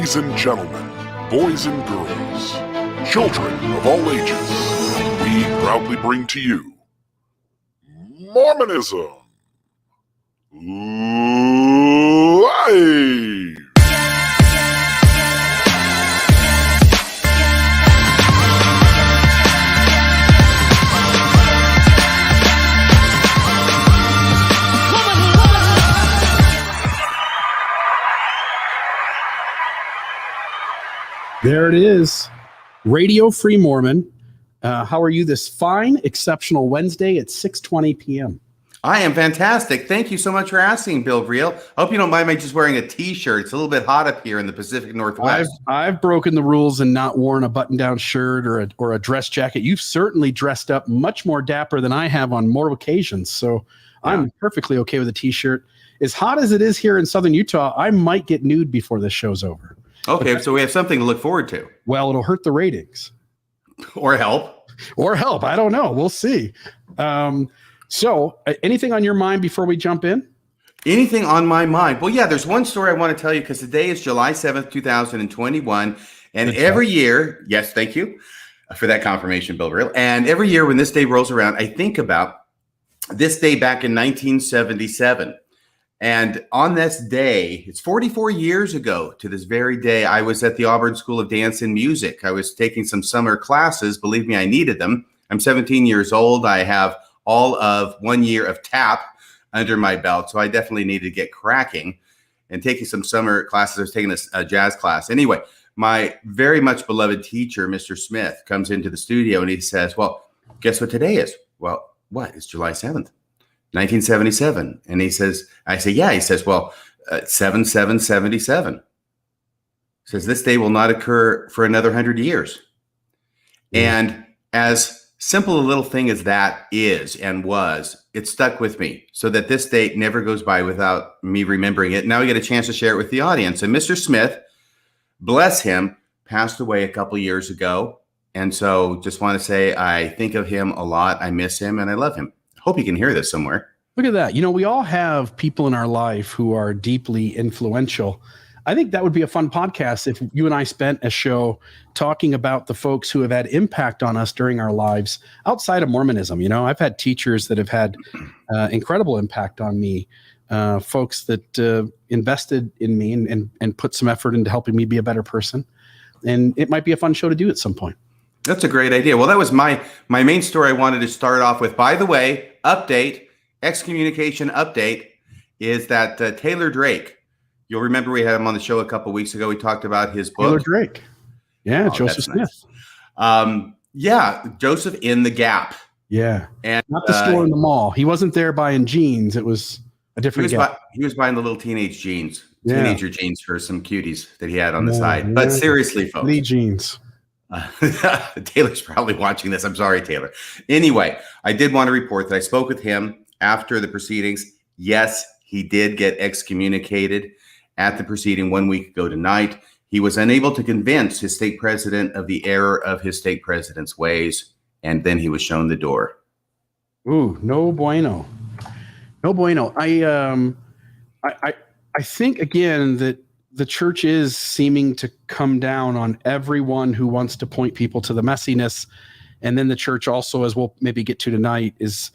Ladies and gentlemen, boys and girls, children of all ages, we proudly bring to you Mormonism Live! There it is. Radio Free Mormon. How are you this fine, exceptional Wednesday at 6:20 p.m.? I am fantastic. Thank you so much for asking, Bill Vreel. I hope you don't mind me just wearing a T-shirt. It's a little bit hot up here in the Pacific Northwest. I've broken the rules and not worn a button-down shirt or a dress jacket. You've certainly dressed up much more dapper than I have on more occasions, so yeah. I'm perfectly okay with a T-shirt. As hot as it is here in southern Utah, I might get nude before this show's over. Okay, so we have something to look forward to. Well, it'll hurt the ratings. Or help. I don't know. We'll see. So anything on your mind before we jump in? Anything on my mind? Well, yeah, there's one story I want to tell you because today is July 7th, 2021. And every year, yes, thank you for that confirmation, Bill Vreel. And every year when this day rolls around, I think about this day back in 1977. And on this day, it's 44 years ago to this very day, I was at the Auburn School of Dance and Music. I was taking some summer classes. Believe me, I needed them. I'm 17 years old. I have all of 1 year of tap under my belt. So I definitely needed to get cracking and taking some summer classes. I was taking a jazz class. Anyway, my very much beloved teacher, Mr. Smith, comes into the studio and he says, well, guess what today is? Well, what? It's July 7th. 1977. And he says, I say, yeah. He says, well, 7777. Says this day will not occur for another 100 years. And as simple a little thing as that is and was, it stuck with me so that this date never goes by without me remembering it. Now we get a chance to share it with the audience. And Mr. Smith, bless him, passed away a couple years ago. And so just want to say, I think of him a lot. I miss him and I love him. Hope you can hear this somewhere. Look at that. You know, we all have people in our life who are deeply influential. I think that would be a fun podcast if you and I spent a show talking about the folks who have had impact on us during our lives outside of Mormonism. You know, I've had teachers that have had incredible impact on me, folks that invested in me and put some effort into helping me be a better person. And it might be a fun show to do at some point. That's a great idea. Well, that was my main story I wanted to start off with. By the way, Excommunication update is that Taylor Drake, you'll remember we had him on the show a couple weeks ago. We talked about his book. Taylor Drake. Yeah, Joseph Smith. Nice. Yeah, Joseph in the Gap. Yeah. And not the store in the mall. He wasn't there buying jeans. It was a different Gap. He was buying the little teenage jeans, teenager jeans for some cuties that he had on the side. But seriously, folks. Lee jeans. Taylor's probably watching this. I'm sorry, Taylor. Anyway, I did want to report that I spoke with him after the proceedings. Yes, he did get excommunicated at the proceeding 1 week ago tonight. He was unable to convince his state president of the error of his state president's ways, and then he was shown the door. Ooh, no bueno. No bueno. I think again that the church is seeming to come down on everyone who wants to point people to the messiness. And then the church also, as we'll maybe get to tonight, is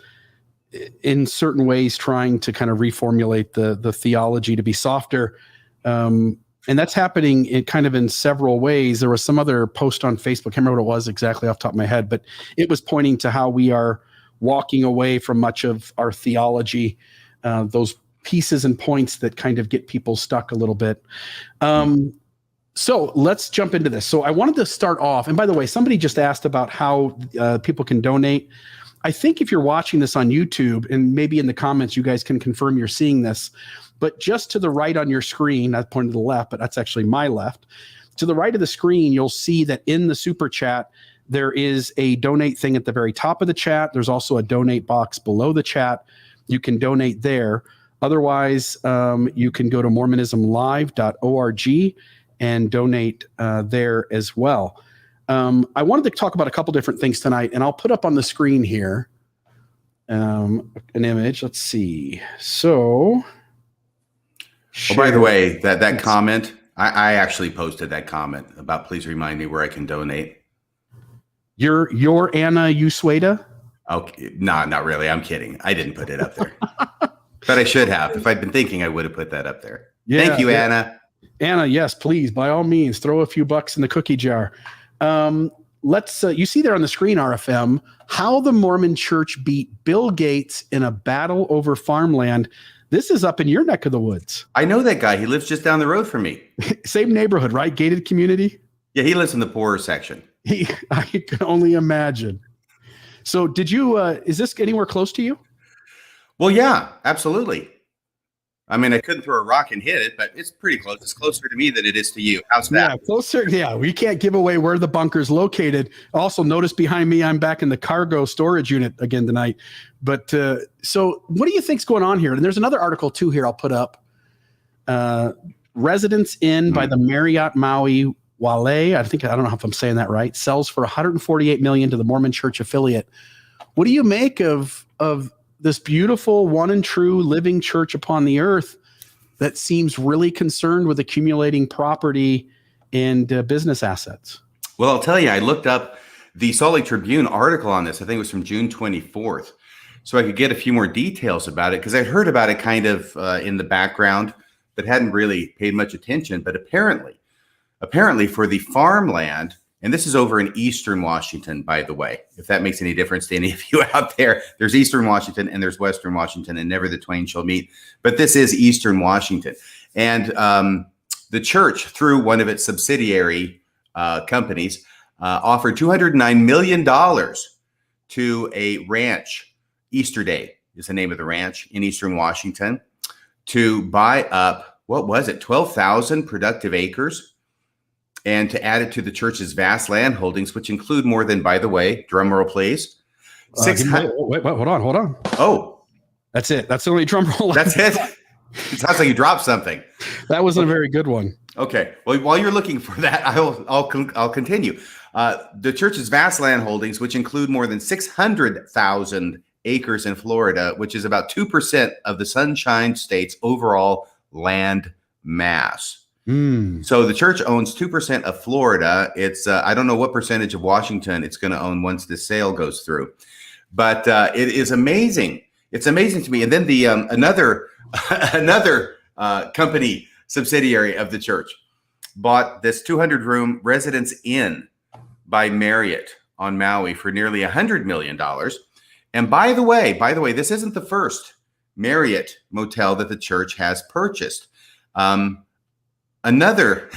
in certain ways trying to kind of reformulate the theology to be softer. And that's happening in several ways. There was some other post on Facebook, I can't remember what it was exactly off the top of my head, but it was pointing to how we are walking away from much of our theology, those pieces and points that kind of get people stuck a little bit. So let's jump into this. So I wanted to start off, and by the way, somebody just asked about how people can donate. I think if you're watching this on YouTube, and maybe in the comments, you guys can confirm you're seeing this, but just to the right on your screen, I pointed to the left, but that's actually my left. To the right of the screen, you'll see that in the super chat, there is a donate thing at the very top of the chat. There's also a donate box below the chat. You can donate there. Otherwise, you can go to mormonismlive.org and donate there as well. I wanted to talk about a couple different things tonight, and I'll put up on the screen here an image. Let's see. So, by the way, that comment I actually posted that comment about please remind me where I can donate. You're Anna Usueda? Okay, no, not really. I'm kidding. I didn't put it up there. But I should have. If I'd been thinking, I would have put that up there. Yeah, Thank you, Anna. Anna, yes, please, by all means, throw a few bucks in the cookie jar. Let's. You see there on the screen, RFM, how the Mormon Church beat Bill Gates in a battle over farmland. This is up in your neck of the woods. I know that guy. He lives just down the road from me. Same neighborhood, right? Gated community. Yeah, he lives in the poorer section. I can only imagine. So, did you? Is this anywhere close to you? Well, yeah, absolutely. I mean, I couldn't throw a rock and hit it, but it's pretty close. It's closer to me than it is to you. How's that? Yeah, closer. Yeah, we can't give away where the bunker's located. Also, notice behind me, I'm back in the cargo storage unit again tonight. But so what do you think's going on here? And there's another article too here I'll put up. Residence Inn by the Marriott Maui Wale. I don't know if I'm saying that right. Sells for $148 million to the Mormon Church affiliate. What do you make of this beautiful one and true living church upon the earth that seems really concerned with accumulating property and business assets? Well, I'll tell you, I looked up the Salt Lake Tribune article on this. I think it was from June 24th. So I could get a few more details about it because I'd heard about it kind of in the background, but hadn't really paid much attention. But apparently for the farmland, and this is over in Eastern Washington, by the way, if that makes any difference to any of you out there. There's Eastern Washington and there's Western Washington, and never the twain shall meet. But this is Eastern Washington. And the church, through one of its subsidiary companies, offered $209 million to a ranch. Easter Day is the name of the ranch in Eastern Washington, to buy up, 12,000 productive acres, and to add it to the church's vast land holdings, which include more than, by the way, drum roll please. Wait, hold on. Oh, that's it. That's the only drum roll. That's it. It sounds like you dropped something. That wasn't a very good one. Okay. Well, while you're looking for that, I'll continue. The church's vast land holdings, which include more than 600,000 acres in Florida, which is about 2% of the Sunshine State's overall land mass. So the church owns 2% of Florida. It's I don't know what percentage of Washington it's going to own once this sale goes through, but it is amazing. It's amazing to me. And then the another company subsidiary of the church bought this 200-room Residence Inn by Marriott on Maui for nearly $100 million. And by the way, this isn't the first Marriott motel that the church has purchased. Another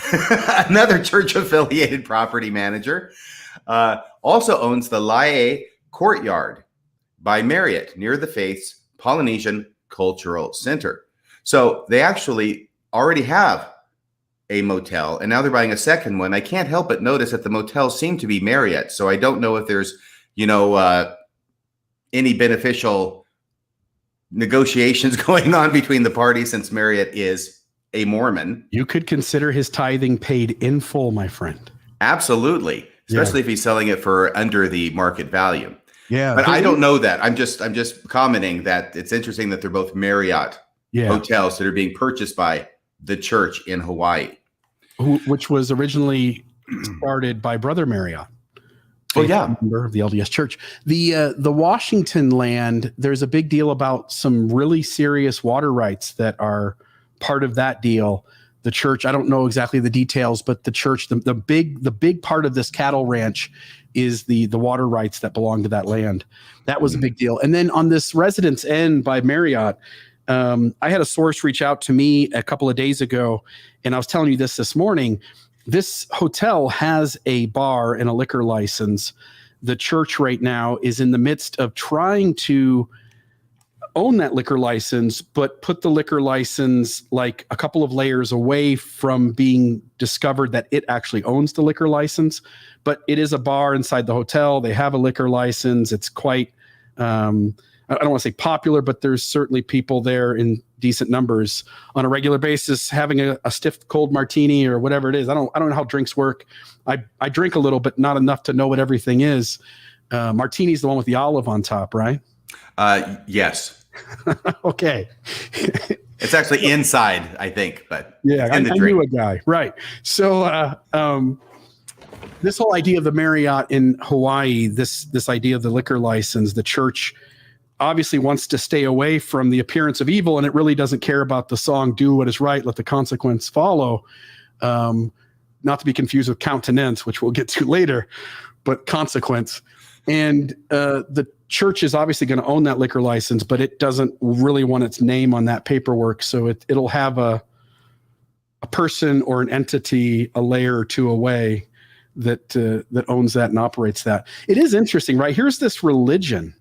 church-affiliated property manager also owns the Laie Courtyard by Marriott near the Faith's Polynesian Cultural Center. So they actually already have a motel, and now they're buying a second one. I can't help but notice that the motels seem to be Marriott. So I don't know if there's, any beneficial negotiations going on between the parties, since Marriott is a Mormon. You could consider his tithing paid in full, my friend. Absolutely. Especially if he's selling it for under the market value. Yeah. But I don't know that. I'm just commenting that it's interesting that they're both Marriott hotels that are being purchased by the church in Hawaii. Which was originally started by Brother Marriott. Oh, yeah. Member of the LDS Church. The Washington land, there's a big deal about some really serious water rights that are part of that deal. The church, I don't know exactly the details, but the church, the big part of this cattle ranch is the water rights that belong to that land. That was a big deal. And then on this Residence Inn by Marriott, I had a source reach out to me a couple of days ago, and I was telling you this morning. This hotel has a bar and a liquor license. The church right now is in the midst of trying to own that liquor license, but put the liquor license like a couple of layers away from being discovered that it actually owns the liquor license. But it is a bar inside the hotel. They have a liquor license. It's quite, I don't want to say popular, but there's certainly people there in decent numbers on a regular basis having a stiff cold martini or whatever it is. I don't know how drinks work. I drink a little, but not enough to know what everything is. Martini's the one with the olive on top, right? Yes. Okay. It's actually inside, I think, but Yeah, in I the drink. knew a guy. Right. So this whole idea of the Marriott in Hawaii, this idea of the liquor license, the church obviously wants to stay away from the appearance of evil, and it really doesn't care about the song "Do What Is Right, Let the Consequence Follow." Not to be confused with Countenance, which we'll get to later, but consequence. And the church is obviously going to own that liquor license, but it doesn't really want its name on that paperwork. So it'll have a person or an entity a layer or two away that owns that and operates that. It is interesting, right? Here's this religion,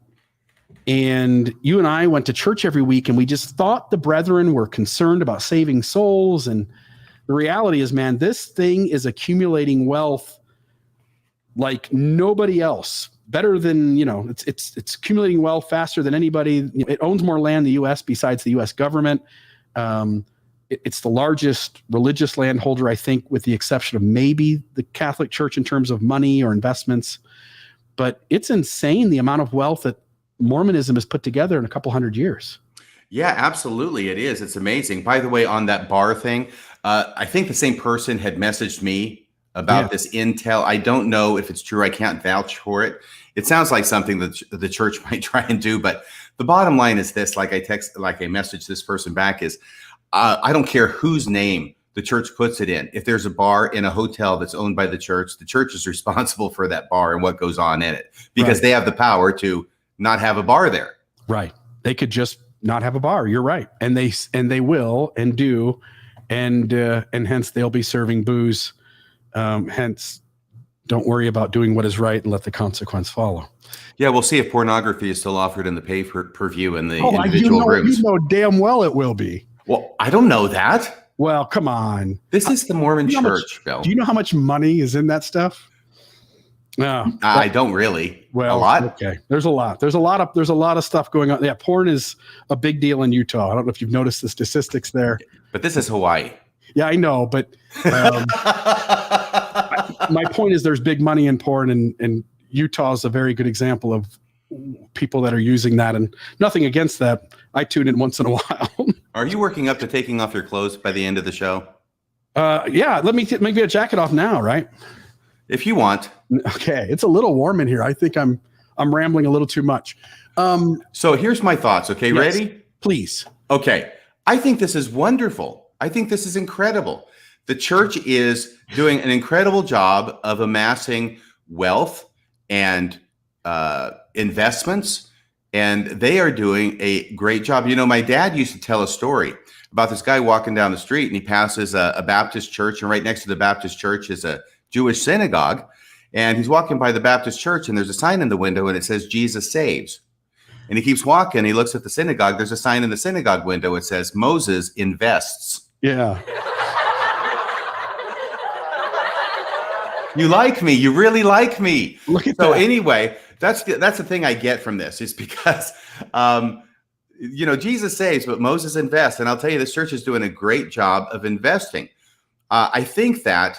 and you and I went to church every week, and we just thought the brethren were concerned about saving souls. And the reality is, man, this thing is accumulating wealth like nobody else. Better than, it's accumulating wealth faster than anybody. It owns more land in the U.S. besides the U.S. government. It's the largest religious landholder, I think, with the exception of maybe the Catholic Church in terms of money or investments. But it's insane the amount of wealth that Mormonism has put together in a couple hundred years. Yeah, absolutely. It is. It's amazing. By the way, on that bar thing, I think the same person had messaged me about this intel. I don't know if it's true. I can't vouch for it. It sounds like something that the church might try and do. But the bottom line is this, like I messaged this person back, is I don't care whose name the church puts it in. If there's a bar in a hotel that's owned by the church is responsible for that bar and what goes on in it, because they have the power to not have a bar there. Right. They could just not have a bar. You're right. And they will and do. And hence they'll be serving booze. Hence, don't worry about doing what is right and let the consequence follow. Yeah, we'll see if pornography is still offered in the pay-per-view in the individual rooms. You know damn well it will be. Well, I don't know that. Well, come on. This is the Mormon church, Bill. Do you know how much money is in that stuff? No, I don't really. Well, a lot. Okay, there's a lot. There's a lot of stuff going on. Yeah, porn is a big deal in Utah. I don't know if you've noticed the statistics there. But this is Hawaii. Yeah, I know. But my point is, there's big money in porn, and Utah is a very good example of people that are using that. And nothing against that. I tune in once in a while. Are you working up to taking off your clothes by the end of the show? Yeah. Let me get a jacket off now, right? If you want. Okay, it's a little warm in here. I think I'm rambling a little too much. So here's my thoughts. Okay, yes, ready? Please. Okay, I think this is wonderful. I think this is incredible. The church is doing an incredible job of amassing wealth and investments, and they are doing a great job. You know, my dad used to tell a story about this guy walking down the street, and he passes a Baptist church, and right next to the Baptist church is a Jewish synagogue. And he's walking by the Baptist church, and there's a sign in the window, and it says, "Jesus saves." And he keeps walking. He looks at the synagogue. There's a sign in the synagogue window. It says, "Moses invests." Yeah. You like me. You really like me. Look at so that. Anyway, that's the thing I get from this, is because, Jesus saves, but Moses invests. And I'll tell you, this church is doing a great job of investing. I think that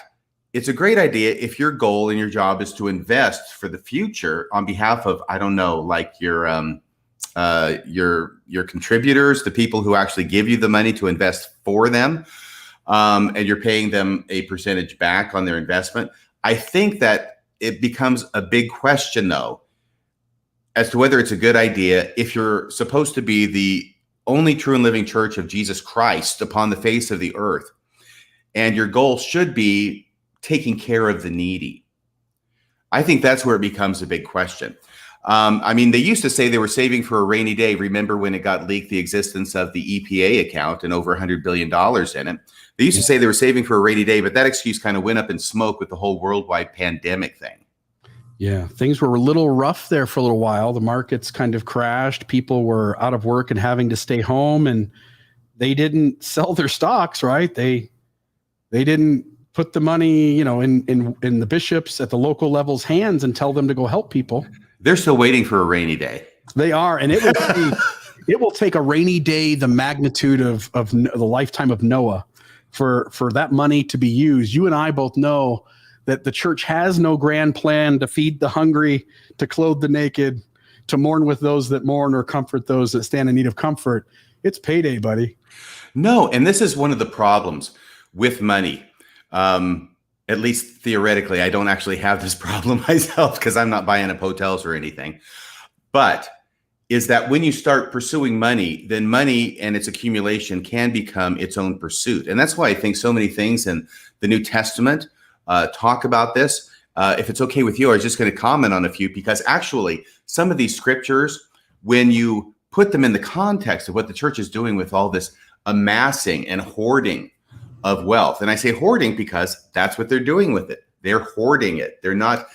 it's a great idea if your goal and your job is to invest for the future on behalf of, I don't know, like your contributors, the people who actually give you the money to invest for them, and you're paying them a percentage back on their investment. I think that it becomes a big question, though, as to whether it's a good idea if you're supposed to be the only true and living church of Jesus Christ upon the face of the earth, and your goal should be taking care of the needy. I think that's where it becomes a big question. They used to say they were saving for a rainy day. Remember when it got leaked, the existence of the EPA account and over $100 billion in it? They used to say they were saving for a rainy day, but that excuse kind of went up in smoke with the whole worldwide pandemic thing. Yeah, things were a little rough there for a little while. The markets kind of crashed. People were out of work and having to stay home, and they didn't sell their stocks, right? They didn't put the money, in the bishops at the local level's hands and tell them to go help people. They're still waiting for a rainy day. They are, and it will take a rainy day the magnitude of the lifetime of Noah for that money to be used. You and I both know that the church has no grand plan to feed the hungry, to clothe the naked, to mourn with those that mourn, or comfort those that stand in need of comfort. It's payday, buddy. No, and this is one of the problems with money. At least theoretically, I don't actually have this problem myself because I'm not buying up hotels or anything. But is that when you start pursuing money, then money and its accumulation can become its own pursuit. And that's why I think so many things in the New Testament talk about this. If it's okay with you, I was just going to comment on a few, because actually some of these scriptures, when you put them in the context of what the church is doing with all this amassing and hoarding of wealth. And I say hoarding because that's what they're doing with it. They're hoarding it. They're not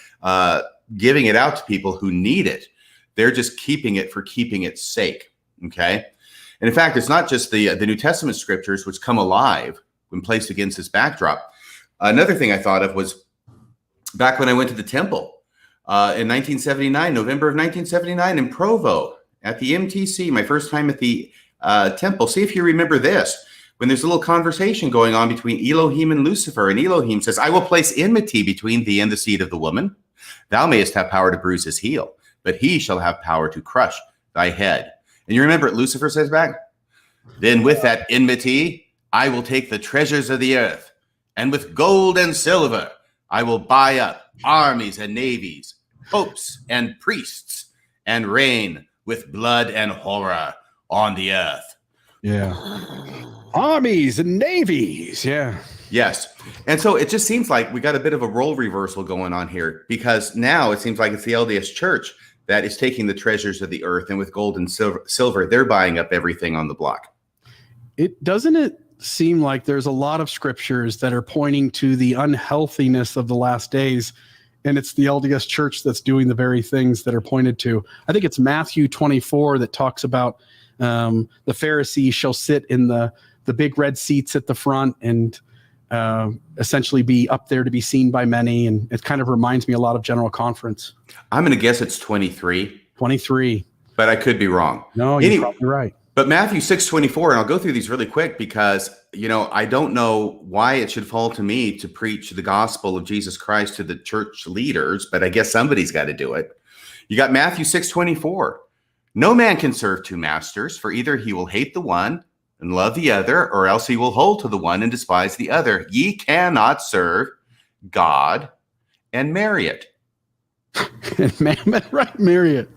giving it out to people who need it. They're just keeping it for keeping its sake. Okay. And in fact, it's not just the New Testament scriptures which come alive when placed against this backdrop. Another thing I thought of was back when I went to the temple in 1979, November of 1979 in Provo at the MTC, my first time at the temple. See if you remember this. When there's a little conversation going on between Elohim and Lucifer, and Elohim says, I will place enmity between thee and the seed of the woman. Thou mayest have power to bruise his heel, but he shall have power to crush thy head. And you remember what Lucifer says back? Then with that enmity, I will take the treasures of the earth, and with gold and silver, I will buy up armies and navies, popes and priests, and reign with blood and horror on the earth. Yeah. Armies and navies. Yeah. Yes. And so it just seems like we got a bit of a role reversal going on here, because now it seems like it's the LDS church that is taking the treasures of the earth, and with gold and silver, they're buying up everything on the block. Doesn't it seem like there's a lot of scriptures that are pointing to the unhealthiness of the last days, and it's the LDS church that's doing the very things that are pointed to? I think it's Matthew 24 that talks about the Pharisees shall sit in the big red seats at the front and essentially be up there to be seen by many. And it kind of reminds me a lot of General Conference. I'm going to guess it's 23. 23. But I could be wrong. No, you're probably right. But Matthew 6:24, and I'll go through these really quick because, I don't know why it should fall to me to preach the gospel of Jesus Christ to the church leaders, but I guess somebody's got to do it. You got Matthew 6:24. No man can serve two masters, for either he will hate the one and love the other, or else he will hold to the one and despise the other. Ye cannot serve God and Marriott. Right, Marriott.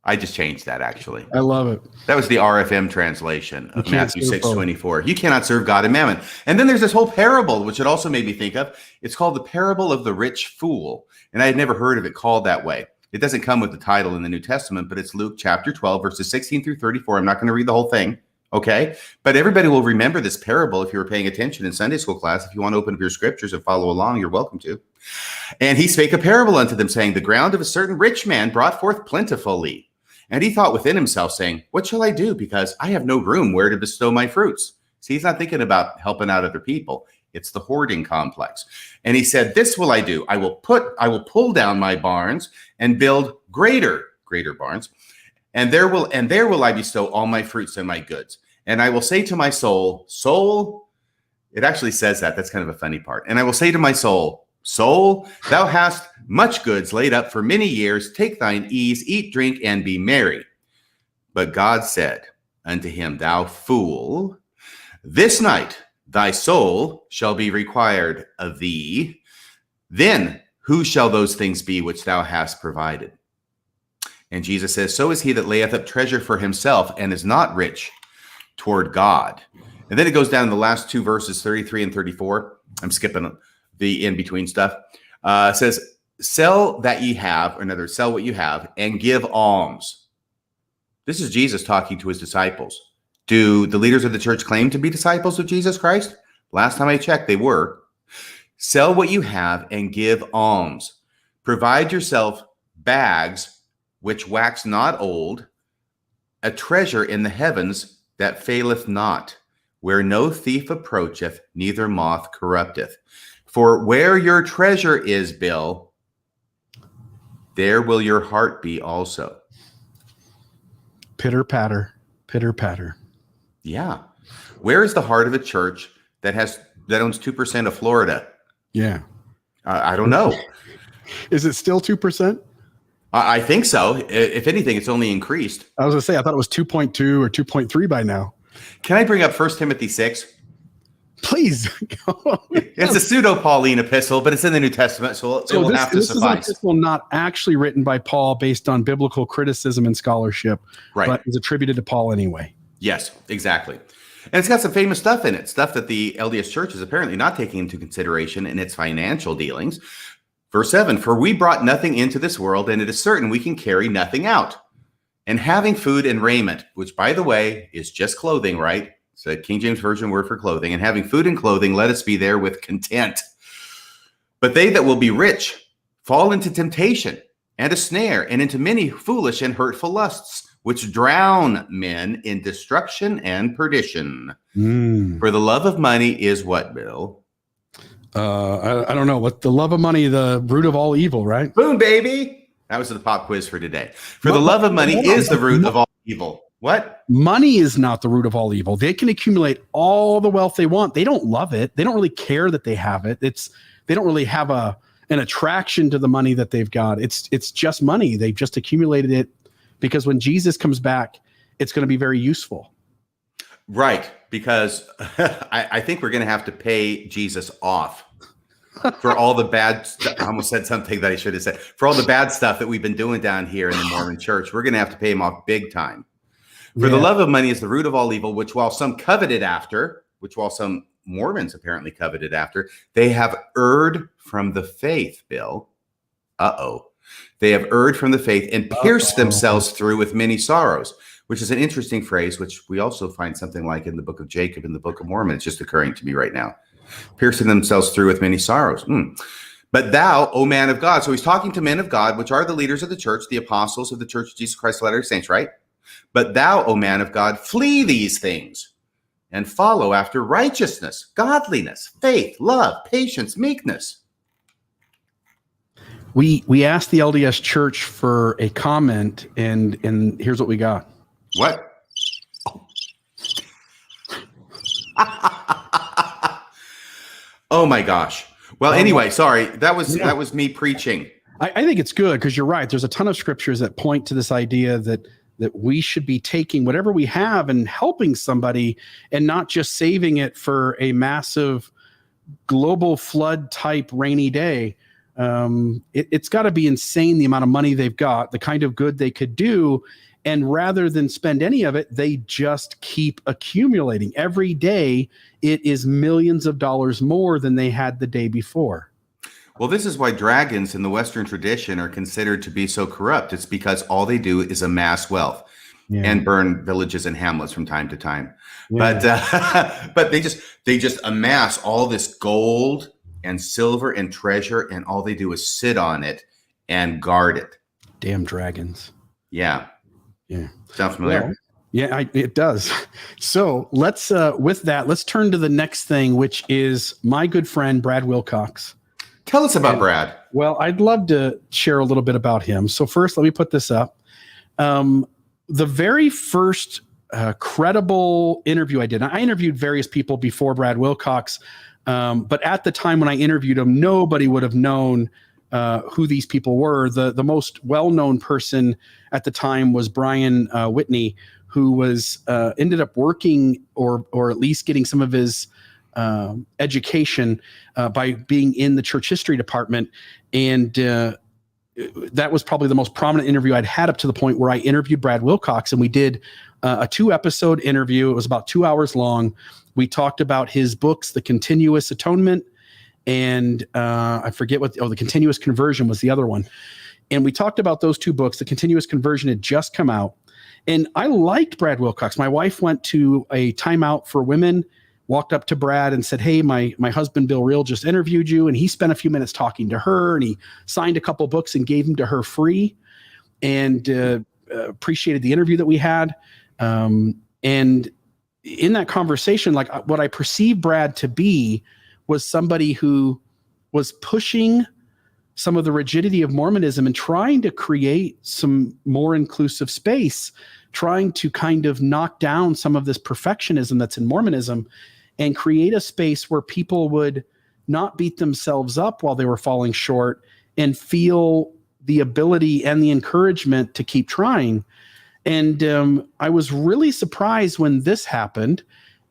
I just changed that, actually. I love it. That was the RFM translation of Matthew 6:24. You cannot serve God and mammon. And then there's this whole parable, which it also made me think of. It's called the parable of the rich fool. And I had never heard of it called that way. It doesn't come with the title in the New Testament, but it's Luke chapter 12, verses 16 through 34. I'm not going to read the whole thing. Okay. But everybody will remember this parable if you were paying attention in Sunday school class. If you want to open up your scriptures and follow along, you're welcome to. And he spake a parable unto them, saying, the ground of a certain rich man brought forth plentifully. And he thought within himself, saying, what shall I do? Because I have no room where to bestow my fruits. See, he's not thinking about helping out other people. It's the hoarding complex. And he said, this will I do. I will pull down my barns and build greater barns. And there will I bestow all my fruits and my goods. And I will say to my soul, it actually says that. That's kind of a funny part. And I will say to my soul, thou hast much goods laid up for many years. Take thine ease, eat, drink, and be merry. But God said unto him, thou fool, this night thy soul shall be required of thee. Then who shall those things be which thou hast provided? And Jesus says, so is he that layeth up treasure for himself and is not rich toward God. And then it goes down to the last two verses, 33 and 34. I'm skipping the in-between stuff. Says, sell that ye have, or another, sell what you have, and give alms. This is Jesus talking to his disciples. Do the leaders of the church claim to be disciples of Jesus Christ? Last time I checked, they were. Sell what you have and give alms. Provide yourself bags which wax not old, a treasure in the heavens that faileth not, where no thief approacheth, neither moth corrupteth. For where your treasure is, Bill, there will your heart be also. Pitter patter, pitter patter. Yeah. Where is the heart of a church that owns 2% of Florida? Yeah. I don't know. Is it still 2%? I think so. If anything, it's only increased. I was going to say, I thought it was 2.2 or 2.3 by now. Can I bring up 1 Timothy 6? Please. It's a pseudo-Pauline epistle, but it's in the New Testament, so it will have to this suffice. Is an epistle not actually written by Paul based on biblical criticism and scholarship, right, but is attributed to Paul anyway. Yes, exactly. And it's got some famous stuff in it, stuff that the LDS Church is apparently not taking into consideration in its financial dealings. Verse 7, for we brought nothing into this world, and it is certain we can carry nothing out. And having food and raiment, which, by the way, is just clothing, right? It's a King James Version word for clothing. And having food and clothing, let us be there with content. But they that will be rich fall into temptation and a snare, and into many foolish and hurtful lusts, which drown men in destruction and perdition. For the love of money is what, Bill? I don't know. What the love of money, the root of all evil, right? Boom, baby. That was the pop quiz for today. For the love of money is the root of all evil. What? Money is not the root of all evil. They can accumulate all the wealth they want. They don't love it. They don't really care that they have it. They don't really have an attraction to the money that they've got. It's just money. They've just accumulated it because when Jesus comes back, it's going to be very useful. Right. Because I think we're going to have to pay Jesus off for all the bad stuff. I almost said something that I should have said. For all the bad stuff that we've been doing down here in the Mormon church, we're going to have to pay him off big time. For the love of money is the root of all evil, which while some coveted after, which while some Mormons apparently coveted after, they have erred from the faith, Bill. They have erred from the faith and pierced themselves through with many sorrows, which is an interesting phrase, which we also find something like in the book of Jacob, in the book of Mormon. It's just occurring to me right now. Piercing themselves through with many sorrows. But thou, O man of God. So he's talking to men of God, which are the leaders of the church, the apostles of the Church of Jesus Christ, Latter-day Saints, right? But thou, O man of God, flee these things and follow after righteousness, godliness, faith, love, patience, meekness. We asked the LDS Church for a comment, and here's what we got. What? Oh my gosh. Well, anyway, sorry. That was me preaching. I think it's good because you're right. There's a ton of scriptures that point to this idea that we should be taking whatever we have and helping somebody and not just saving it for a massive global flood type rainy day. It's got to be insane the amount of money they've got, the kind of good they could do. And rather than spend any of it, they just keep accumulating. Every day, it is millions of dollars more than they had the day before. Well, this is why dragons in the Western tradition are considered to be so corrupt. It's because all they do is amass wealth and burn villages and hamlets from time to time. Yeah. But they just amass all this gold and silver and treasure, and all they do is sit on it and guard it. Damn dragons. Yeah. Yeah. Sound familiar? Well, yeah, it does. So let's turn to the next thing, which is my good friend, Brad Wilcox. Tell us about Brad. Well, I'd love to share a little bit about him. So first, let me put this up. The very first credible interview I did, I interviewed various people before Brad Wilcox, but at the time when I interviewed him, nobody would have known who these people were. The most well-known person at the time was Brian Whitney, who was ended up working or at least getting some of his education by being in the church history department. And that was probably the most prominent interview I'd had up to the point where I interviewed Brad Wilcox, and we did a 2-episode interview. It was about 2 hours long. We talked about his books, The Continuous Atonement, and I forget The Continuous Conversion was the other one. And we talked about those 2 books. The Continuous Conversion had just come out. And I liked Brad Wilcox. My wife went to a timeout for women, walked up to Brad and said, hey, my husband, Bill Reel, just interviewed you. And he spent a few minutes talking to her, and he signed a couple books and gave them to her free, and appreciated the interview that we had. And in that conversation, like what I perceived Brad to be was somebody who was pushing some of the rigidity of Mormonism and trying to create some more inclusive space, trying to kind of knock down some of this perfectionism that's in Mormonism and create a space where people would not beat themselves up while they were falling short and feel the ability and the encouragement to keep trying. And I was really surprised when this happened.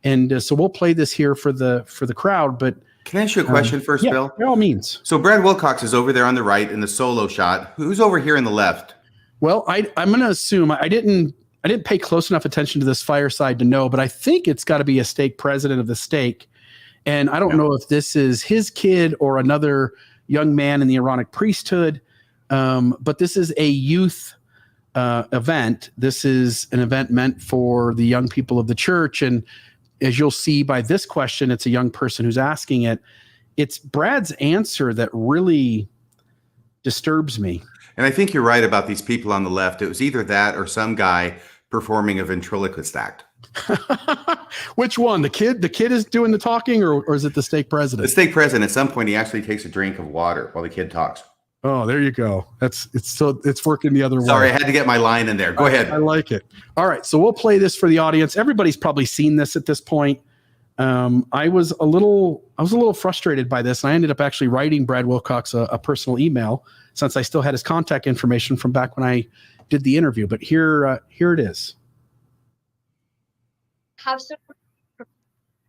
And so we'll play this here for the crowd. But can I ask you a question first, yeah, Bill? by all means. So Brad Wilcox is over there on the right in the solo shot. Who's over here in the left? Well, I'm going to assume I didn't pay close enough attention to this fireside to know, but I think it's got to be a stake president of the stake. And I don't know if this is his kid or another young man in the Aaronic priesthood, but this is a youth event. This is an event meant for the young people of the church. And as you'll see by this question, it's a young person who's asking it. It's Brad's answer that really disturbs me. And I think you're right about these people on the left. It was either that or some guy performing a ventriloquist act. Which one? The kid is doing the talking, or is it the stake president? The stake president, at some point, he actually takes a drink of water while the kid talks. Oh, there you go. It's working the other way. Sorry, I had to get my line in there. Go ahead. I like it. All right, so we'll play this for the audience. Everybody's probably seen this at this point. I was a little frustrated by this, and I ended up actually writing Brad Wilcox a personal email since I still had his contact information from back when I did the interview. But here it is.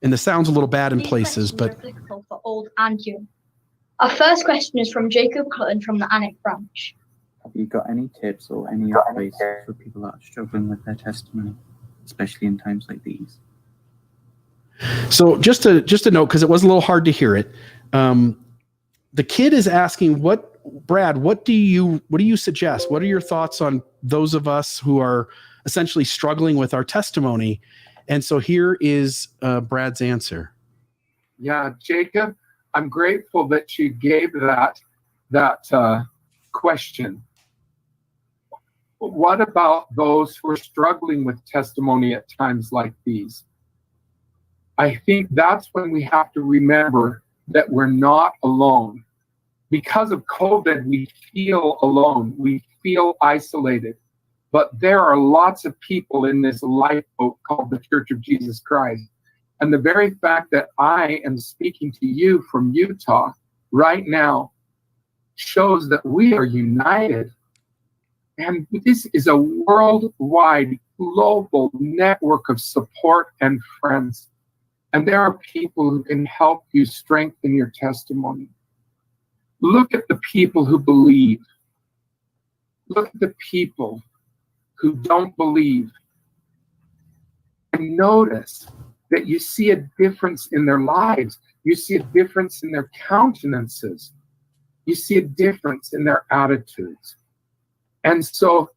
And the sound's a little bad in places, but applicable for old and young. Our first question is from Jacob Cullen from the Anik branch. Have you got any tips or any advice for people that are struggling with their testimony, especially in times like these? So just a note, because it was a little hard to hear it. The kid is asking, Brad, what do you suggest? What are your thoughts on those of us who are essentially struggling with our testimony? And so here is Brad's answer. Yeah, Jacob, I'm grateful that you gave that question. What about those who are struggling with testimony at times like these? I think that's when we have to remember that we're not alone. Because of COVID, we feel alone. We feel isolated. But there are lots of people in this lifeboat called the Church of Jesus Christ. And the very fact that I am speaking to you from Utah right now shows that we are united. And this is a worldwide, global network of support and friends. And there are people who can help you strengthen your testimony. Look at the people who believe. Look at the people who don't believe. And notice that you see a difference in their lives. You see a difference in their countenances. You see a difference in their attitudes. And so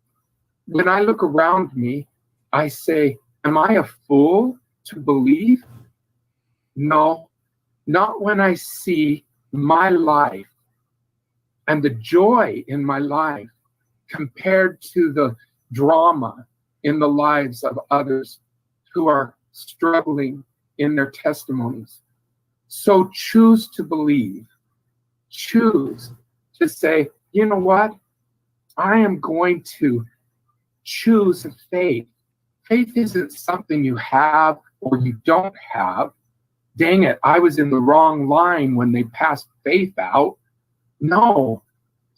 when I look around me, I say, am I a fool to believe? No, not when I see my life and the joy in my life compared to the drama in the lives of others who are struggling in their testimonies. So choose to believe. Choose to say, you know what? I am going to choose faith. Faith isn't something you have or you don't have. Dang it, I was in the wrong line when they passed faith out. No,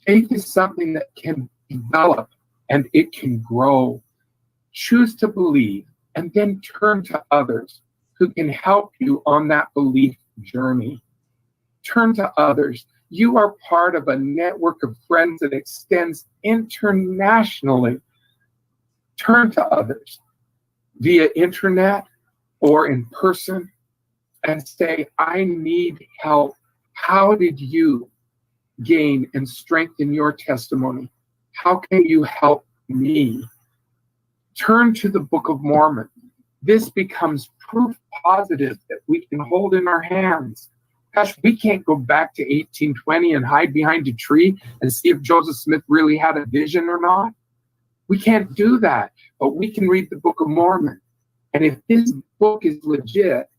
faith is something that can develop and it can grow. Choose to believe and then turn to others who can help you on that belief journey. Turn to others. You are part of a network of friends that extends internationally. Turn to others via internet or in person and say, I need help. How did you gain and strengthen your testimony? How can you help me? Turn to the Book of Mormon. This becomes proof positive that we can hold in our hands. Gosh, we can't go back to 1820 and hide behind a tree and see if Joseph Smith really had a vision or not. We can't do that, but we can read the Book of Mormon. And if this book is legit,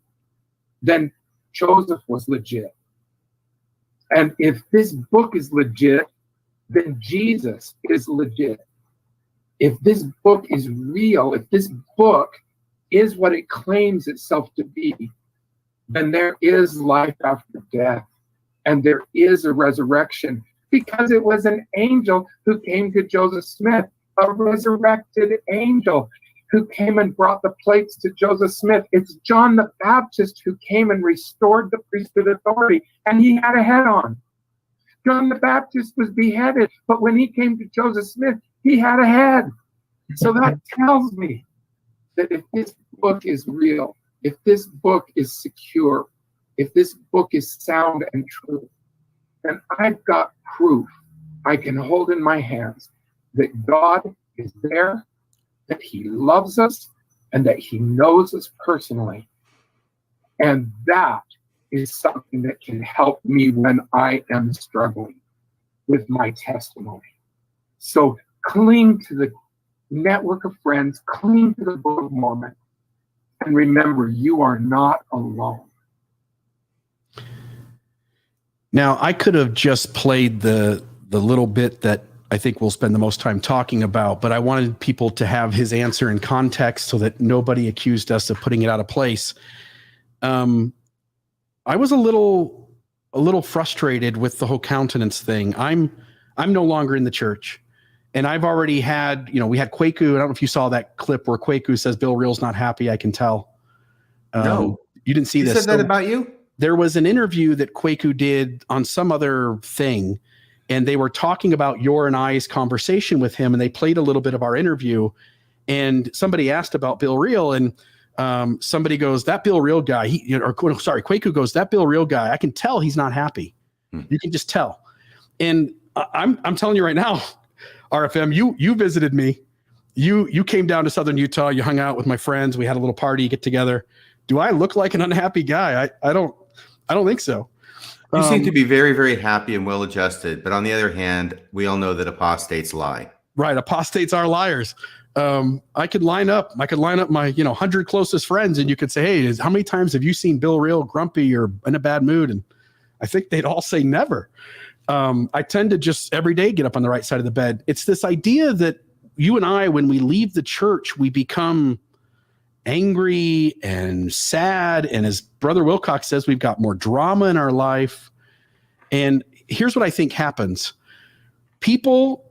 then Joseph was legit. And if this book is legit, then Jesus is legit. If this book is real, if this book is what it claims itself to be, then there is life after death, and there is a resurrection. Because it was an angel who came to Joseph Smith, a resurrected angel who came and brought the plates to Joseph Smith. It's John the Baptist who came and restored the priesthood authority, and he had a head on. John the Baptist was beheaded, but when he came to Joseph Smith, he had a head. So that tells me that if this book is real, if this book is secure, if this book is sound and true, then I've got proof I can hold in my hands that God is there, that he loves us, and that he knows us personally. And that is something that can help me when I am struggling with my testimony. So cling to the network of friends, cling to the Book of Mormon, and remember, you are not alone. Now, I could have just played the little bit that I think we'll spend the most time talking about, but I wanted people to have his answer in context so that nobody accused us of putting it out of place. I was a little frustrated with the whole countenance thing. I'm no longer in the church, and I've already had, we had Kwaku. I don't know if you saw that clip where Kwaku says Bill Reel's not happy. I can tell. No, you didn't see he this. Said that about you? There was an interview that Kwaku did on some other thing, and they were talking about your and I's conversation with him, and they played a little bit of our interview, and somebody asked about Bill Reel, and somebody goes, that Bill Reel guy, Kwaku goes, that Bill Reel guy, I can tell he's not happy. You can just tell. And I'm telling you right now, RFM, you visited me. You came down to Southern Utah, you hung out with my friends, we had a little party, get together. Do I look like an unhappy guy? I don't think so. You seem to be very, very happy and well-adjusted. But on the other hand, we all know that apostates lie. Right. Apostates are liars. I could line up my 100 closest friends, and you could say, hey, how many times have you seen Bill Reel grumpy or in a bad mood? And I think they'd all say never. I tend to just every day get up on the right side of the bed. It's this idea that you and I, when we leave the church, we become angry and sad. And as Brother Wilcox says, we've got more drama in our life. And here's what I think happens. People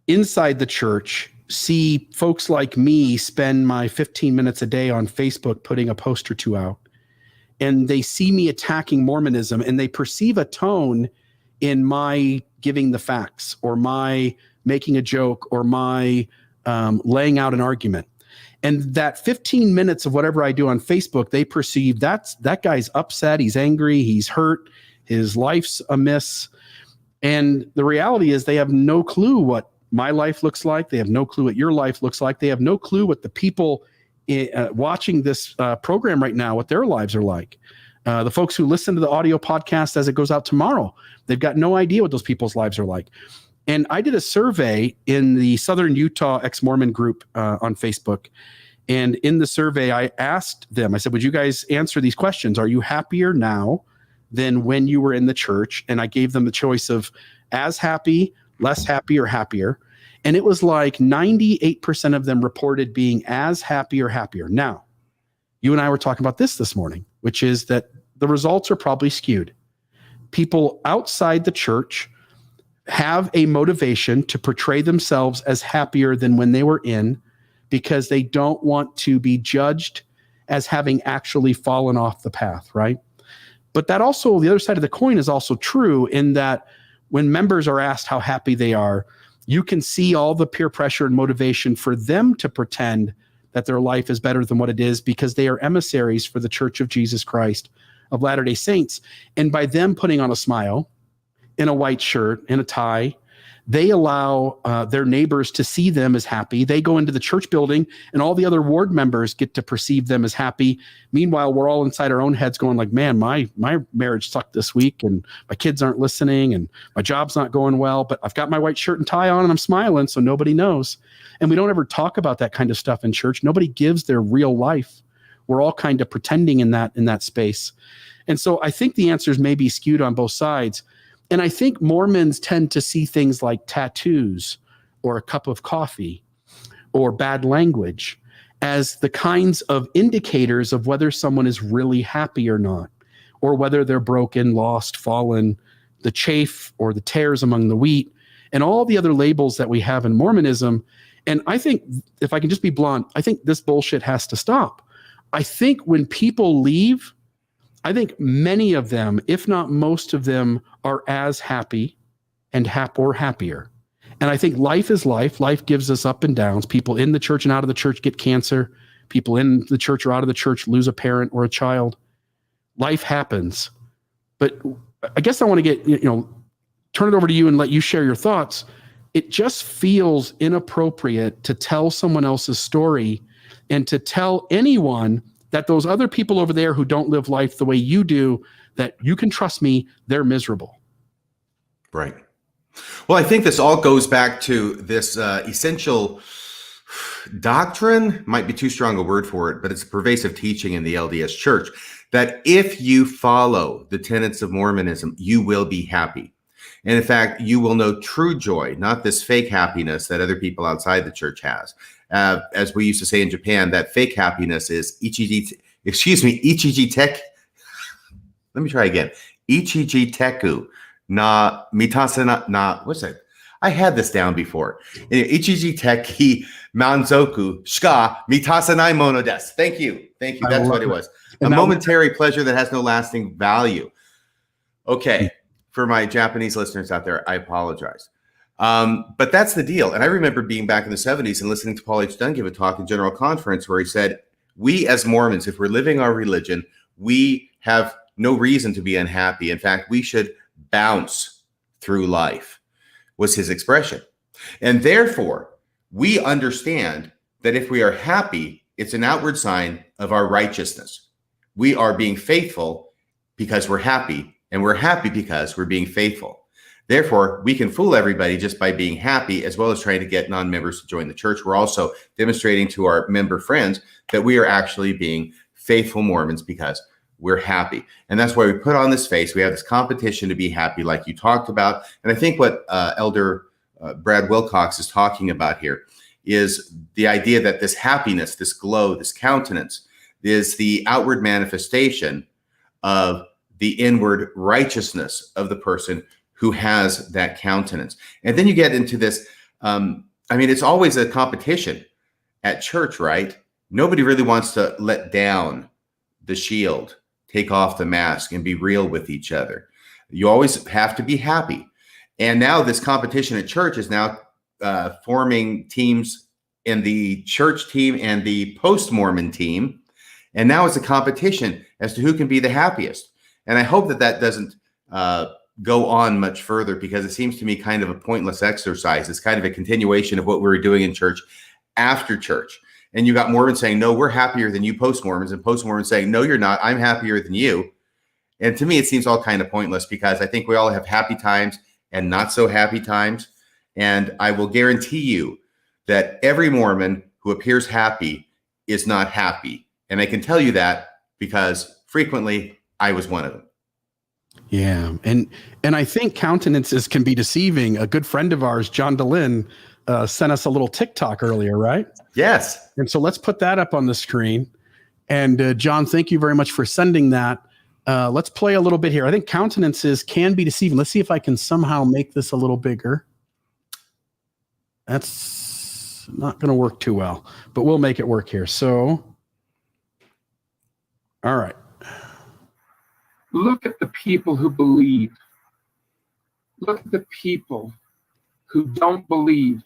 inside the church see folks like me spend my 15 minutes a day on Facebook putting a post or two out. And they see me attacking Mormonism, and they perceive a tone in my giving the facts or my making a joke or my laying out an argument. And that 15 minutes of whatever I do on Facebook, they perceive that guy's upset, he's angry, he's hurt, his life's amiss. And the reality is they have no clue what my life looks like. They have no clue what your life looks like. They have no clue what the people watching this program right now, what their lives are like. The folks who listen to the audio podcast as it goes out tomorrow, they've got no idea what those people's lives are like. And I did a survey in the Southern Utah ex-Mormon group on Facebook. And in the survey, I asked them, I said, would you guys answer these questions? Are you happier now than when you were in the church? And I gave them the choice of as happy, less happy, or happier. And it was like 98% of them reported being as happy or happier. Now, you and I were talking about this morning, which is that the results are probably skewed. People outside the church have a motivation to portray themselves as happier than when they were in, because they don't want to be judged as having actually fallen off the path, right? But that also, the other side of the coin is also true in that when members are asked how happy they are, you can see all the peer pressure and motivation for them to pretend that their life is better than what it is, because they are emissaries for the Church of Jesus Christ of Latter-day Saints. And by them putting on a smile, in a white shirt, in a tie, they allow their neighbors to see them as happy. They go into the church building, and all the other ward members get to perceive them as happy. Meanwhile, we're all inside our own heads going like, man, my marriage sucked this week, and my kids aren't listening, and my job's not going well, but I've got my white shirt and tie on, and I'm smiling, so nobody knows. And we don't ever talk about that kind of stuff in church. Nobody gives their real life. We're all kind of pretending in that space. And so I think the answers may be skewed on both sides. And I think Mormons tend to see things like tattoos or a cup of coffee or bad language as the kinds of indicators of whether someone is really happy or not, or whether they're broken, lost, fallen, the chaff or the tares among the wheat, and all the other labels that we have in Mormonism. And I think, if I can just be blunt, I think this bullshit has to stop. I think when people leave, I think many of them, if not most of them, are as happy and or happier. And I think life is life. Life gives us up and downs. People in the church and out of the church get cancer. People in the church or out of the church lose a parent or a child. Life happens. But I guess I want to get, turn it over to you and let you share your thoughts. It just feels inappropriate to tell someone else's story and to tell anyone that those other people over there who don't live life the way you do, that you can trust me, they're miserable. Right. Well, I think this all goes back to this essential doctrine, might be too strong a word for it, but it's a pervasive teaching in the LDS Church, that if you follow the tenets of Mormonism, you will be happy. And in fact, you will know true joy, not this fake happiness that other people outside the church has. As we used to say in Japan, that fake happiness is ichiji tek. Let me try again. Ichiji teku na mitase na, what's that? I had this down before. Ichiji teki manzoku shika mitasanai mono desu. Thank you. Thank you. That's what it was. A momentary pleasure that has no lasting value. Okay. For my Japanese listeners out there, I apologize. But that's the deal. And I remember being back in the 70s and listening to Paul H. Dunn give a talk in General Conference where he said, we as Mormons, if we're living our religion, we have no reason to be unhappy. In fact, we should bounce through life, was his expression. And therefore, we understand that if we are happy, it's an outward sign of our righteousness. We are being faithful because we're happy, and we're happy because we're being faithful. Therefore, we can fool everybody just by being happy, as well as trying to get non-members to join the church. We're also demonstrating to our member friends that we are actually being faithful Mormons because we're happy. And that's why we put on this face. We have this competition to be happy, like you talked about. And I think what Elder Brad Wilcox is talking about here is the idea that this happiness, this glow, this countenance is the outward manifestation of the inward righteousness of the person who has that countenance. And then you get into this, it's always a competition at church, right? Nobody really wants to let down the shield, take off the mask, and be real with each other. You always have to be happy. And now this competition at church is now forming teams in the church team and the post-Mormon team. And now it's a competition as to who can be the happiest. And I hope that that doesn't go on much further, because it seems to me kind of a pointless exercise. It's kind of a continuation of what we were doing in church after church. And you got Mormons saying, no, we're happier than you post-Mormons, and post-Mormons saying, no, you're not. I'm happier than you. And to me, it seems all kind of pointless, because I think we all have happy times and not so happy times. And I will guarantee you that every Mormon who appears happy is not happy. And I can tell you that because frequently I was one of them. Yeah. And I think countenances can be deceiving. A good friend of ours, John DeLynn, sent us a little TikTok earlier, right? Yes. And so let's put that up on the screen. And John, thank you very much for sending that. Let's play a little bit here. I think countenances can be deceiving. Let's see if I can somehow make this a little bigger. That's not going to work too well, but we'll make it work here. So, all right. Look at the people who believe. Look at the people who don't believe.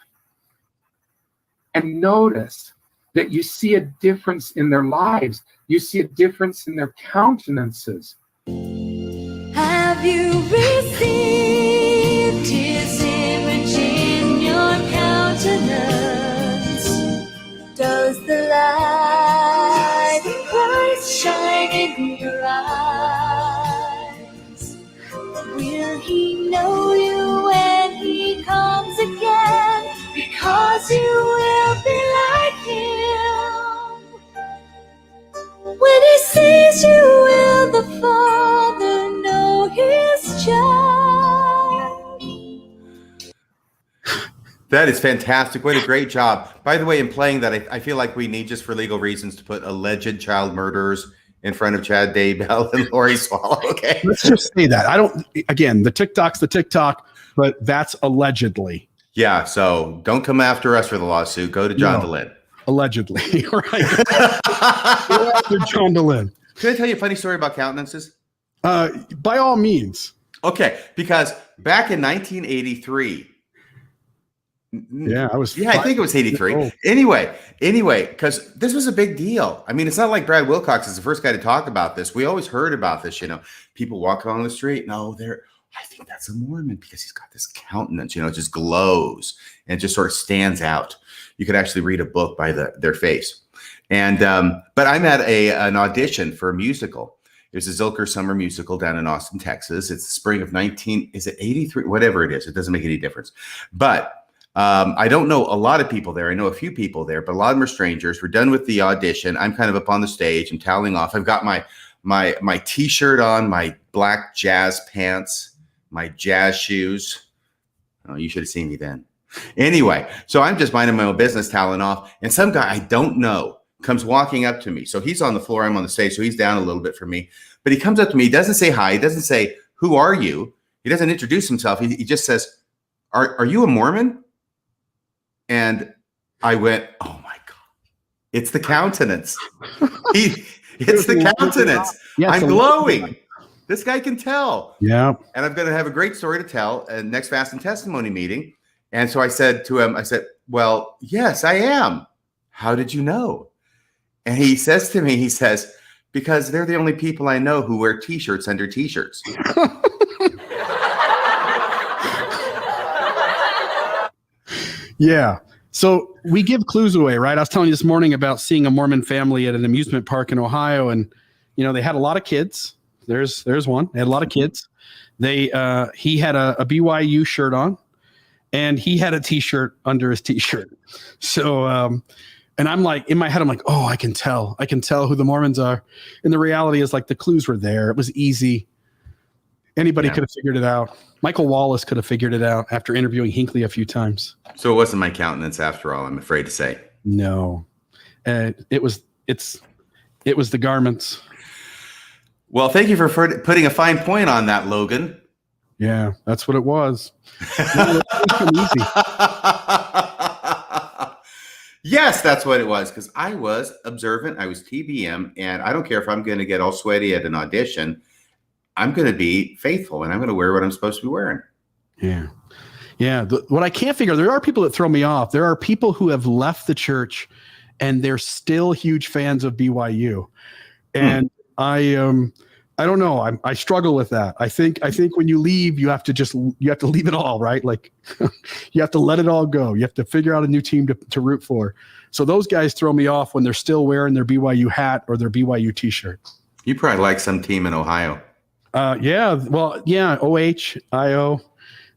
And notice that you see a difference in their lives. You see a difference in their countenances. Have you received his image in your countenance? Does the light of Christ shine in your eyes? Will he know you when he comes again? Because you will be like him. When he sees you, will the Father know his child? That is fantastic. What a great job. By the way, in playing that, I feel like we need, just for legal reasons, to put alleged child murderers in front of Chad Daybell and Lori Swallow. Okay. Let's just say that. I don't, again, the TikTok's the TikTok, but that's allegedly. Yeah. So don't come after us for the lawsuit. Go to John DeLynn. Allegedly. Right. Go after John DeLynn. Can I tell you a funny story about Countenances? By all means. Okay. Because back in 1983, yeah, I think it was 83. Anyway, because this was a big deal. I mean, it's not like Brad Wilcox is the first guy to talk about this. We always heard about this, people walking along the street. No, I think that's a Mormon because he's got this countenance, it just glows and it just sort of stands out. You could actually read a book by their face. And but I'm at an audition for a musical. There's a Zilker summer musical down in Austin, Texas. It's the spring of 83? Whatever it is. It doesn't make any difference. But I don't know a lot of people there. I know a few people there, but a lot of them are strangers. We're done with the audition. I'm kind of up on the stage. I'm toweling off. I've got my T-shirt on, my black jazz pants, my jazz shoes. Oh, you should have seen me then. Anyway, so I'm just minding my own business, toweling off, and some guy I don't know comes walking up to me. So he's on the floor. I'm on the stage, so he's down a little bit from me. But he comes up to me. He doesn't say hi. He doesn't say, "Who are you?" He doesn't introduce himself. He just says, "Are you a Mormon?" And I went, "Oh my God, it's the countenance." It's the countenance. Yes, I'm glowing. This guy can tell. Yeah. And I'm going to have a great story to tell at next Fast and Testimony meeting. And so I said to him, "Well, yes, I am. How did you know?" And he says to me, "Because they're the only people I know who wear T-shirts under T-shirts." Yeah. So we give clues away, right? I was telling you this morning about seeing a Mormon family at an amusement park in Ohio, and they had a lot of kids. There's one. They had a lot of kids. He had a BYU shirt on, and he had a T-shirt under his T-shirt. So, and I'm like, in my head, I'm like, oh, I can tell who the Mormons are. And the reality is, like, the clues were there. It was easy. Anybody could have figured it out. Michael Wallace could have figured it out after interviewing Hinckley a few times. So it wasn't my countenance after all, I'm afraid to say. No, it was the garments. Well, thank you for putting a fine point on that, Logan. Yeah, that's what it was. Yes, that's what it was, because I was observant. I was TBM, and I don't care if I'm going to get all sweaty at an audition. I'm going to be faithful, and I'm going to wear what I'm supposed to be wearing. Yeah. Yeah. What I can't figure, there are people that throw me off. There are people who have left the church, and they're still huge fans of BYU. And I don't know. I struggle with that. I think when you leave, you have to leave it all, right? Like you have to let it all go. You have to figure out a new team to root for. So those guys throw me off when they're still wearing their BYU hat or their BYU T-shirt. You probably like some team in Ohio. Yeah. Well, yeah. OH, IO.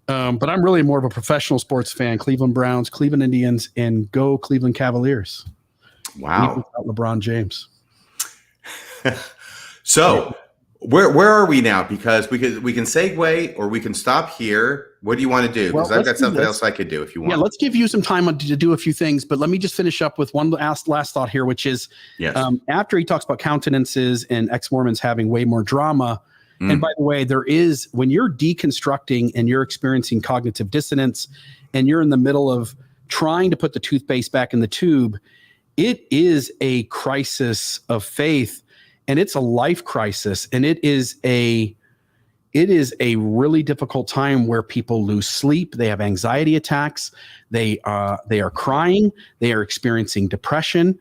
But I'm really more of a professional sports fan. Cleveland Browns, Cleveland Indians, and go Cleveland Cavaliers. Wow. LeBron James. So where are we now? Because we can segue or we can stop here. What do you want to do? Because I've got something else I could do if you want. Yeah, let's give you some time to do a few things, but let me just finish up with one last thought here, which is after he talks about countenances and ex-Mormons having way more drama. And by the way, when you're deconstructing and you're experiencing cognitive dissonance and you're in the middle of trying to put the toothpaste back in the tube, it is a crisis of faith, and it's a life crisis. And it is a really difficult time where people lose sleep. They have anxiety attacks. They are crying. They are experiencing depression.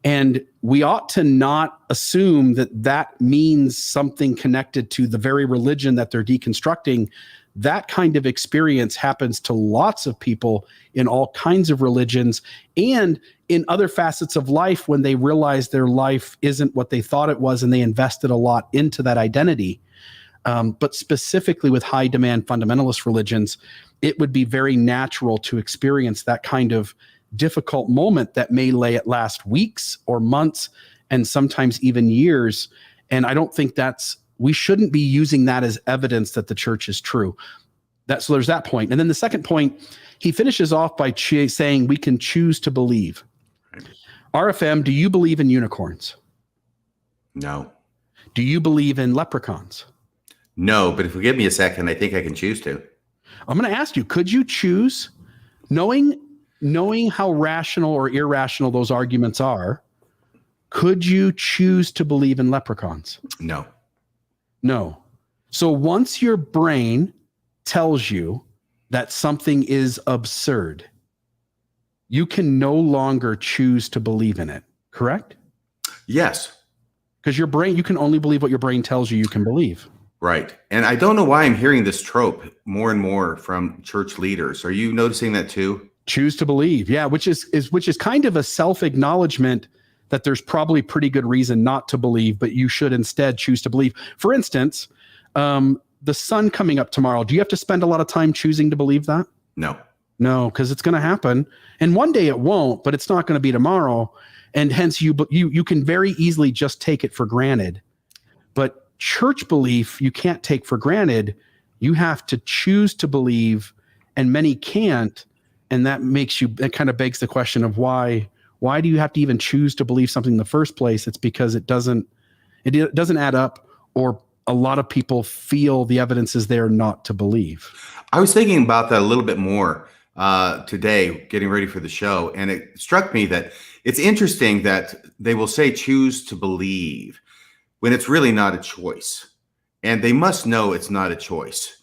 And we ought to not assume that means something connected to the very religion that they're deconstructing. That kind of experience happens to lots of people in all kinds of religions and in other facets of life when they realize their life isn't what they thought it was and they invested a lot into that identity. But specifically with high demand fundamentalist religions, it would be very natural to experience that kind of difficult moment that may last weeks or months and sometimes even years. And I don't think we shouldn't be using that as evidence that the church is true. So there's that point. And then the second point, he finishes off by saying we can choose to believe. RFM, do you believe in unicorns? No. Do you believe in leprechauns? No, but if you give me a second, I think I can choose to. I'm going to ask you, could you choose, knowing how rational or irrational those arguments are, could you choose to believe in leprechauns? No. No. So once your brain tells you that something is absurd, you can no longer choose to believe in it, correct? Yes. Because your brain, you can only believe what your brain tells you can believe. Right. And I don't know why I'm hearing this trope more and more from church leaders. Are you noticing that too? Choose to believe. Yeah, which is kind of a self-acknowledgement that there's probably pretty good reason not to believe, but you should instead choose to believe. For instance, the sun coming up tomorrow, do you have to spend a lot of time choosing to believe that? No. No, because it's going to happen. And one day it won't, but it's not going to be tomorrow. And hence you can very easily just take it for granted. But church belief, you can't take for granted. You have to choose to believe, and many can't. And that kind of begs the question of why do you have to even choose to believe something in the first place? It's because it doesn't add up, or a lot of people feel the evidence is there not to believe. I was thinking about that a little bit more today, getting ready for the show. And it struck me that it's interesting that they will say choose to believe when it's really not a choice. And they must know it's not a choice.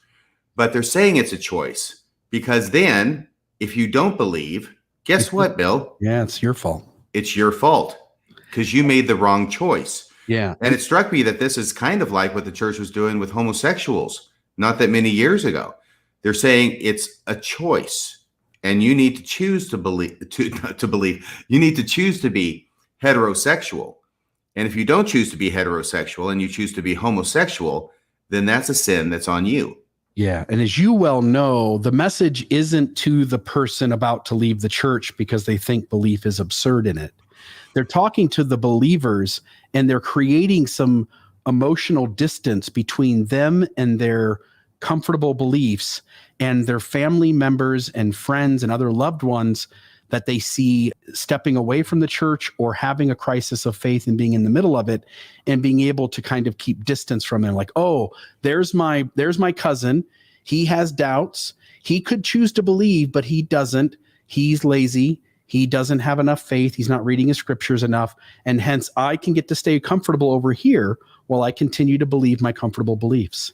But they're saying it's a choice because then if you don't believe, guess what, Bill? Yeah, it's your fault. It's your fault because you made the wrong choice. Yeah. And it struck me that this is kind of like what the church was doing with homosexuals not that many years ago. They're saying it's a choice and you need to choose to believe, you need to choose to be heterosexual. And if you don't choose to be heterosexual and you choose to be homosexual, then that's a sin that's on you. Yeah. And as you well know, the message isn't to the person about to leave the church because they think belief is absurd in it. They're talking to the believers, and they're creating some emotional distance between them and their comfortable beliefs and their family members and friends and other loved ones that they see stepping away from the church or having a crisis of faith and being in the middle of it, and being able to kind of keep distance from them. Like, oh, there's my cousin. He has doubts. He could choose to believe, but he doesn't. He's lazy. He doesn't have enough faith. He's not reading his scriptures enough. And hence I can get to stay comfortable over here while I continue to believe my comfortable beliefs.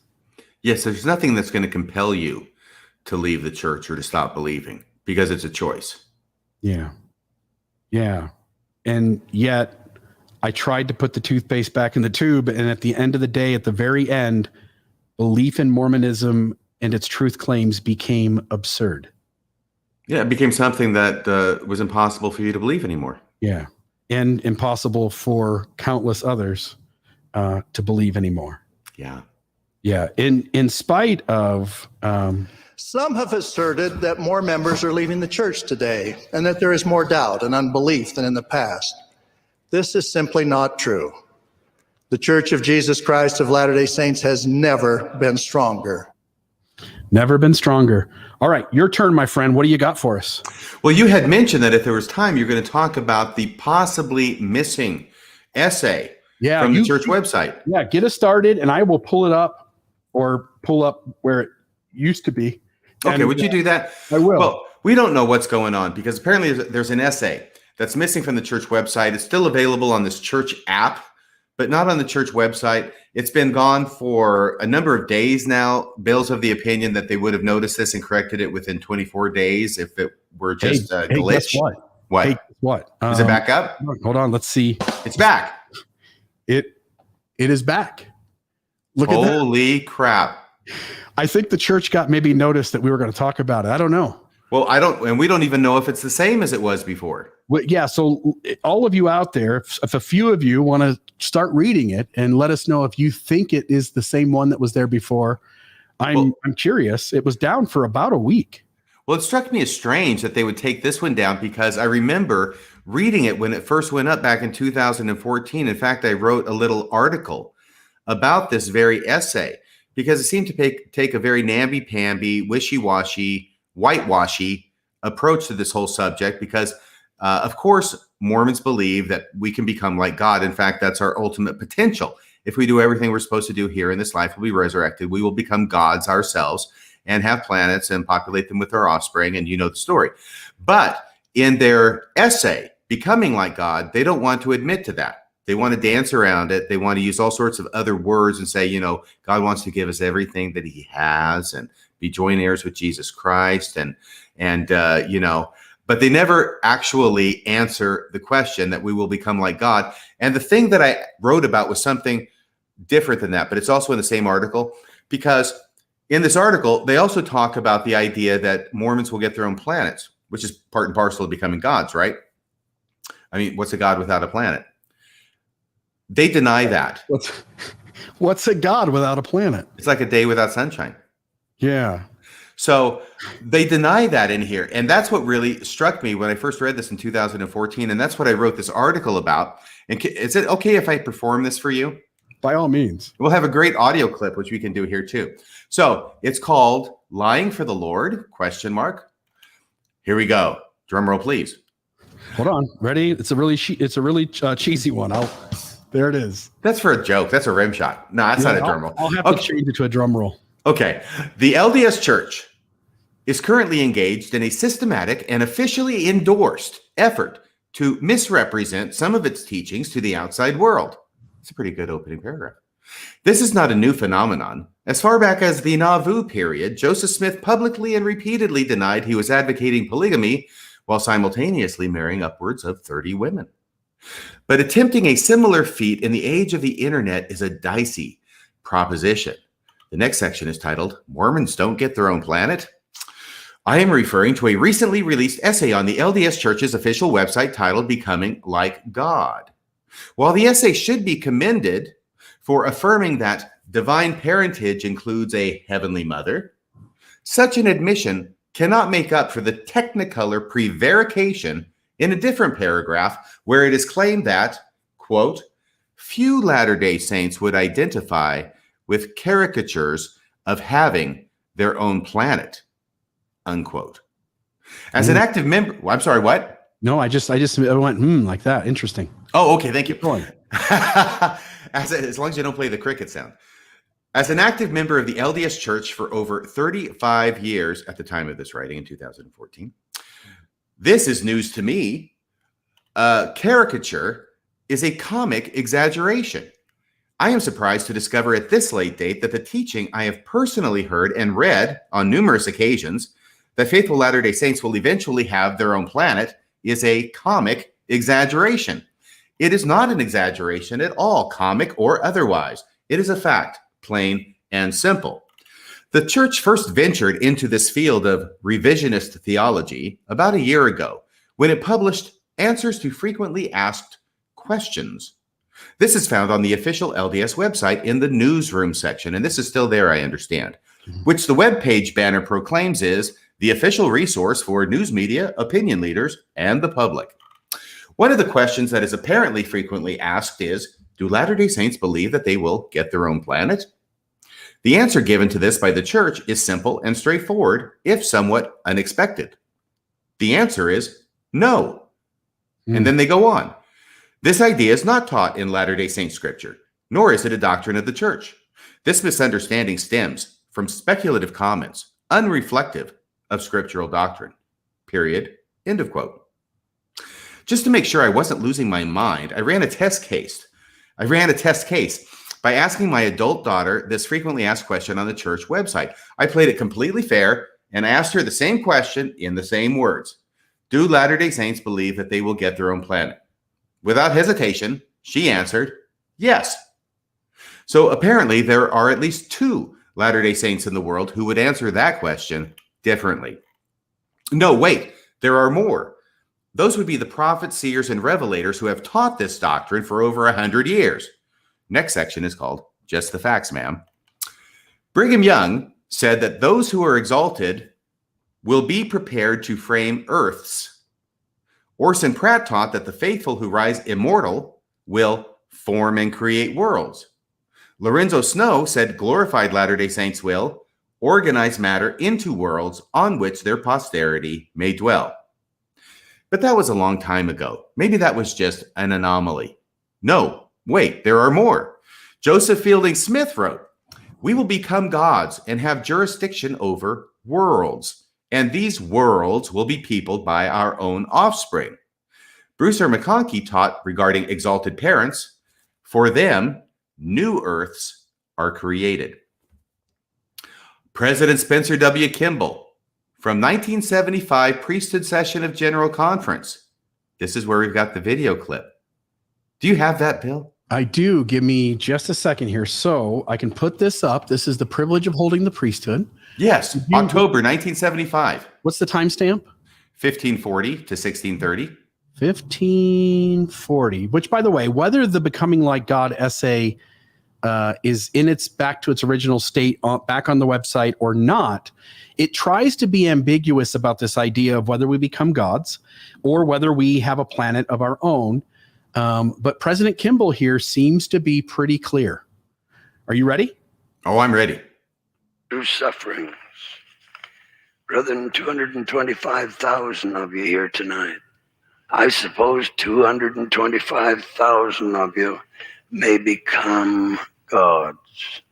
Yes, there's nothing that's going to compel you to leave the church or to stop believing because it's a choice. Yeah. Yeah. And yet I tried to put the toothpaste back in the tube. And at the end of the day, at the very end, belief in Mormonism and its truth claims became absurd. Yeah, it became something that was impossible for you to believe anymore. Yeah. And impossible for countless others to believe anymore. Yeah. Yeah. In spite of... Some have asserted that more members are leaving the church today and that there is more doubt and unbelief than in the past. This is simply not true. The Church of Jesus Christ of Latter-day Saints has never been stronger. Never been stronger. All right, your turn, my friend. What do you got for us? Well, you had mentioned that if there was time, you're going to talk about the possibly missing essay from the church website. Yeah, get us started, and I will pull it up or pull up where it used to be. Okay, would you do that? I will. Well, we don't know what's going on because apparently there's an essay that's missing from the church website. It's still available on this church app, but not on the church website. It's been gone for a number of days now. Bill's of the opinion that they would have noticed this and corrected it within 24 days if it were just a glitch. Guess what? What? Hey, guess what? Is it back up? Hold on. Let's see. It's back. It is back. Look at that. Holy crap. I think the church got maybe noticed that we were going to talk about it. I don't know. Well, and we don't even know if it's the same as it was before. Well, yeah. So all of you out there, if a few of you want to start reading it and let us know if you think it is the same one that was there before, I'm curious. It was down for about a week. Well, it struck me as strange that they would take this one down because I remember reading it when it first went up back in 2014. In fact, I wrote a little article about this very essay because it seemed to take a very namby-pamby, wishy-washy, whitewashy approach to this whole subject because, of course, Mormons believe that we can become like God. In fact, that's our ultimate potential. if we do everything we're supposed to do here in this life, we'll be resurrected. We will become gods ourselves and have planets and populate them with our offspring. And you know the story. But in their essay, Becoming Like God, they don't want to admit to that. They want to dance around it. They want to use all sorts of other words and say, God wants to give us everything that he has and be joint heirs with Jesus Christ. But they never actually answer the question that we will become like God. And the thing that I wrote about was something different than that, but it's also in the same article, because in this article, they also talk about the idea that Mormons will get their own planets, which is part and parcel of becoming gods, right? I mean, what's a god without a planet? They deny that. What's a god without a planet? It's like a day without sunshine. Yeah. So they deny that in here. And that's what really struck me when I first read this in 2014. And that's what I wrote this article about. And is it okay if I perform this for you? By all means. We'll have a great audio clip, which we can do here too. So it's called Lying for the Lord, ? Here we go. Drum roll, please. Hold on. Ready? It's a really cheesy one. There it is. That's for a joke. That's a rim shot. No, that's not a drum roll. I'll have to change it to a drum roll. Okay. The LDS Church is currently engaged in a systematic and officially endorsed effort to misrepresent some of its teachings to the outside world. It's a pretty good opening paragraph. This is not a new phenomenon. As far back as the Nauvoo period, Joseph Smith publicly and repeatedly denied he was advocating polygamy while simultaneously marrying upwards of 30 women. But attempting a similar feat in the age of the internet is a dicey proposition. The next section is titled, Mormons Don't Get Their Own Planet. I am referring to a recently released essay on the LDS Church's official website titled Becoming Like God. While the essay should be commended for affirming that divine parentage includes a heavenly mother, such an admission cannot make up for the technicolor prevarication in a different paragraph where it is claimed that, quote, few Latter-day Saints would identify with caricatures of having their own planet, unquote. As an active member, I'm sorry, what? No, I went, like that. Interesting. Oh, okay, thank you. Keep going. As long as you don't play the cricket sound. As an active member of the LDS Church for over 35 years at the time of this writing in 2014, this is news to me. Caricature is a comic exaggeration. I am surprised to discover at this late date that the teaching I have personally heard and read on numerous occasions that faithful Latter-day Saints will eventually have their own planet is a comic exaggeration. It is not an exaggeration at all, comic or otherwise. It is a fact, plain and simple. The church first ventured into this field of revisionist theology about a year ago when it published Answers to Frequently Asked Questions. This is found on the official LDS website in the newsroom section, and this is still there, I understand, which the webpage banner proclaims is the official resource for news media, opinion leaders, and the public. One of the questions that is apparently frequently asked is, do Latter-day Saints believe that they will get their own planet? The answer given to this by the church is simple and straightforward, if somewhat unexpected. The answer is no. And then they go on. This idea is not taught in Latter-day Saint scripture, nor is it a doctrine of the church. This misunderstanding stems from speculative comments, unreflective of scriptural doctrine. Period. End of quote. Just to make sure I wasn't losing my mind, I ran a test case by asking my adult daughter this frequently asked question on the church website. I played it completely fair, and I asked her the same question in the same words. Do Latter-day Saints believe that they will get their own planet? Without hesitation, she answered, yes. So apparently there are at least 2 Latter-day Saints in the world who would answer that question differently. No, wait, there are more. Those would be the prophets, seers, and revelators who have taught this doctrine for over 100 years. Next section is called Just the Facts, Ma'am. Brigham Young said that those who are exalted will be prepared to frame earths. Orson Pratt taught that the faithful who rise immortal will form and create worlds. Lorenzo Snow said glorified Latter-day Saints will organize matter into worlds on which their posterity may dwell. But that was a long time ago. Maybe that was just an anomaly. No, wait, there are more. Joseph Fielding Smith wrote, "We will become gods and have jurisdiction over worlds, and these worlds will be peopled by our own offspring." Bruce R. McConkie taught regarding exalted parents, "For them, new earths are created." President Spencer W. Kimball, from 1975 Priesthood Session of General Conference. This is where we've got the video clip. Do you have that, Bill? I do. Give me just a second here. So I can put this up. This is the privilege of holding the priesthood. Yes, October 1975. What's the timestamp? 1540 to 1630. 1540, which, by the way, whether the Becoming Like God essay is in its back to its original state back on the website or not, it tries to be ambiguous about this idea of whether we become gods or whether we have a planet of our own. But President Kimball here seems to be pretty clear. Are you ready? Oh, I'm ready. True sufferings. Brethren, 225,000 of you here tonight. I suppose 225,000 of you may become gods.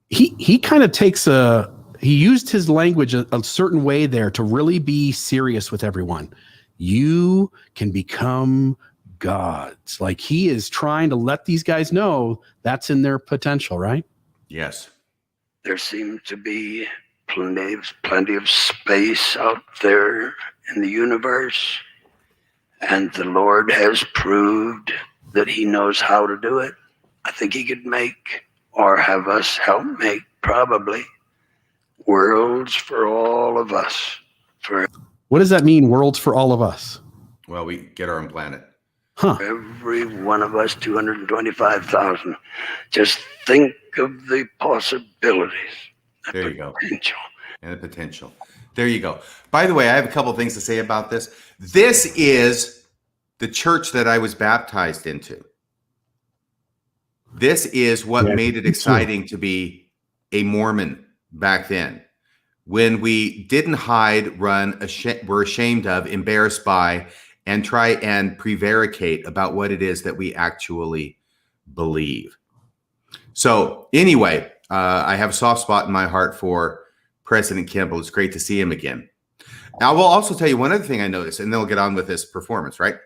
He kind of takes he used his language a certain way there to really be serious with everyone. You can become gods. Like, he is trying to let these guys know that's in their potential, right? Yes. There seems to be plenty of space out there in the universe, and the Lord has proved that he knows how to do it. I think he could make, or have us help make, probably, worlds for all of us. What does that mean, worlds for all of us? Well, we get our own planet. Huh. Every one of us, 225,000. Just think of the possibilities. There you go. Potential. And the potential. There you go. By the way, I have a couple things to say about this. This is the church that I was baptized into. This is what made it exciting to be a Mormon back then. When we didn't hide, run, were ashamed of, embarrassed by, and try and prevaricate about what it is that we actually believe. So anyway, I have a soft spot in my heart for President Kimball. It's great to see him again. Now, I will also tell you one other thing I noticed, and then we'll get on with this performance, right,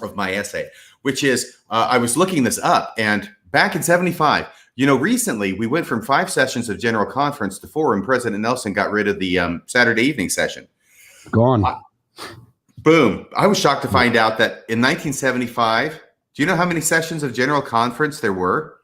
of my essay, which is I was looking this up, and back in 75, recently we went from 5 sessions of General Conference to 4, and President Nelson got rid of the Saturday evening session. Gone. Boom. I was shocked to find out that in 1975, do you know how many sessions of General Conference there were?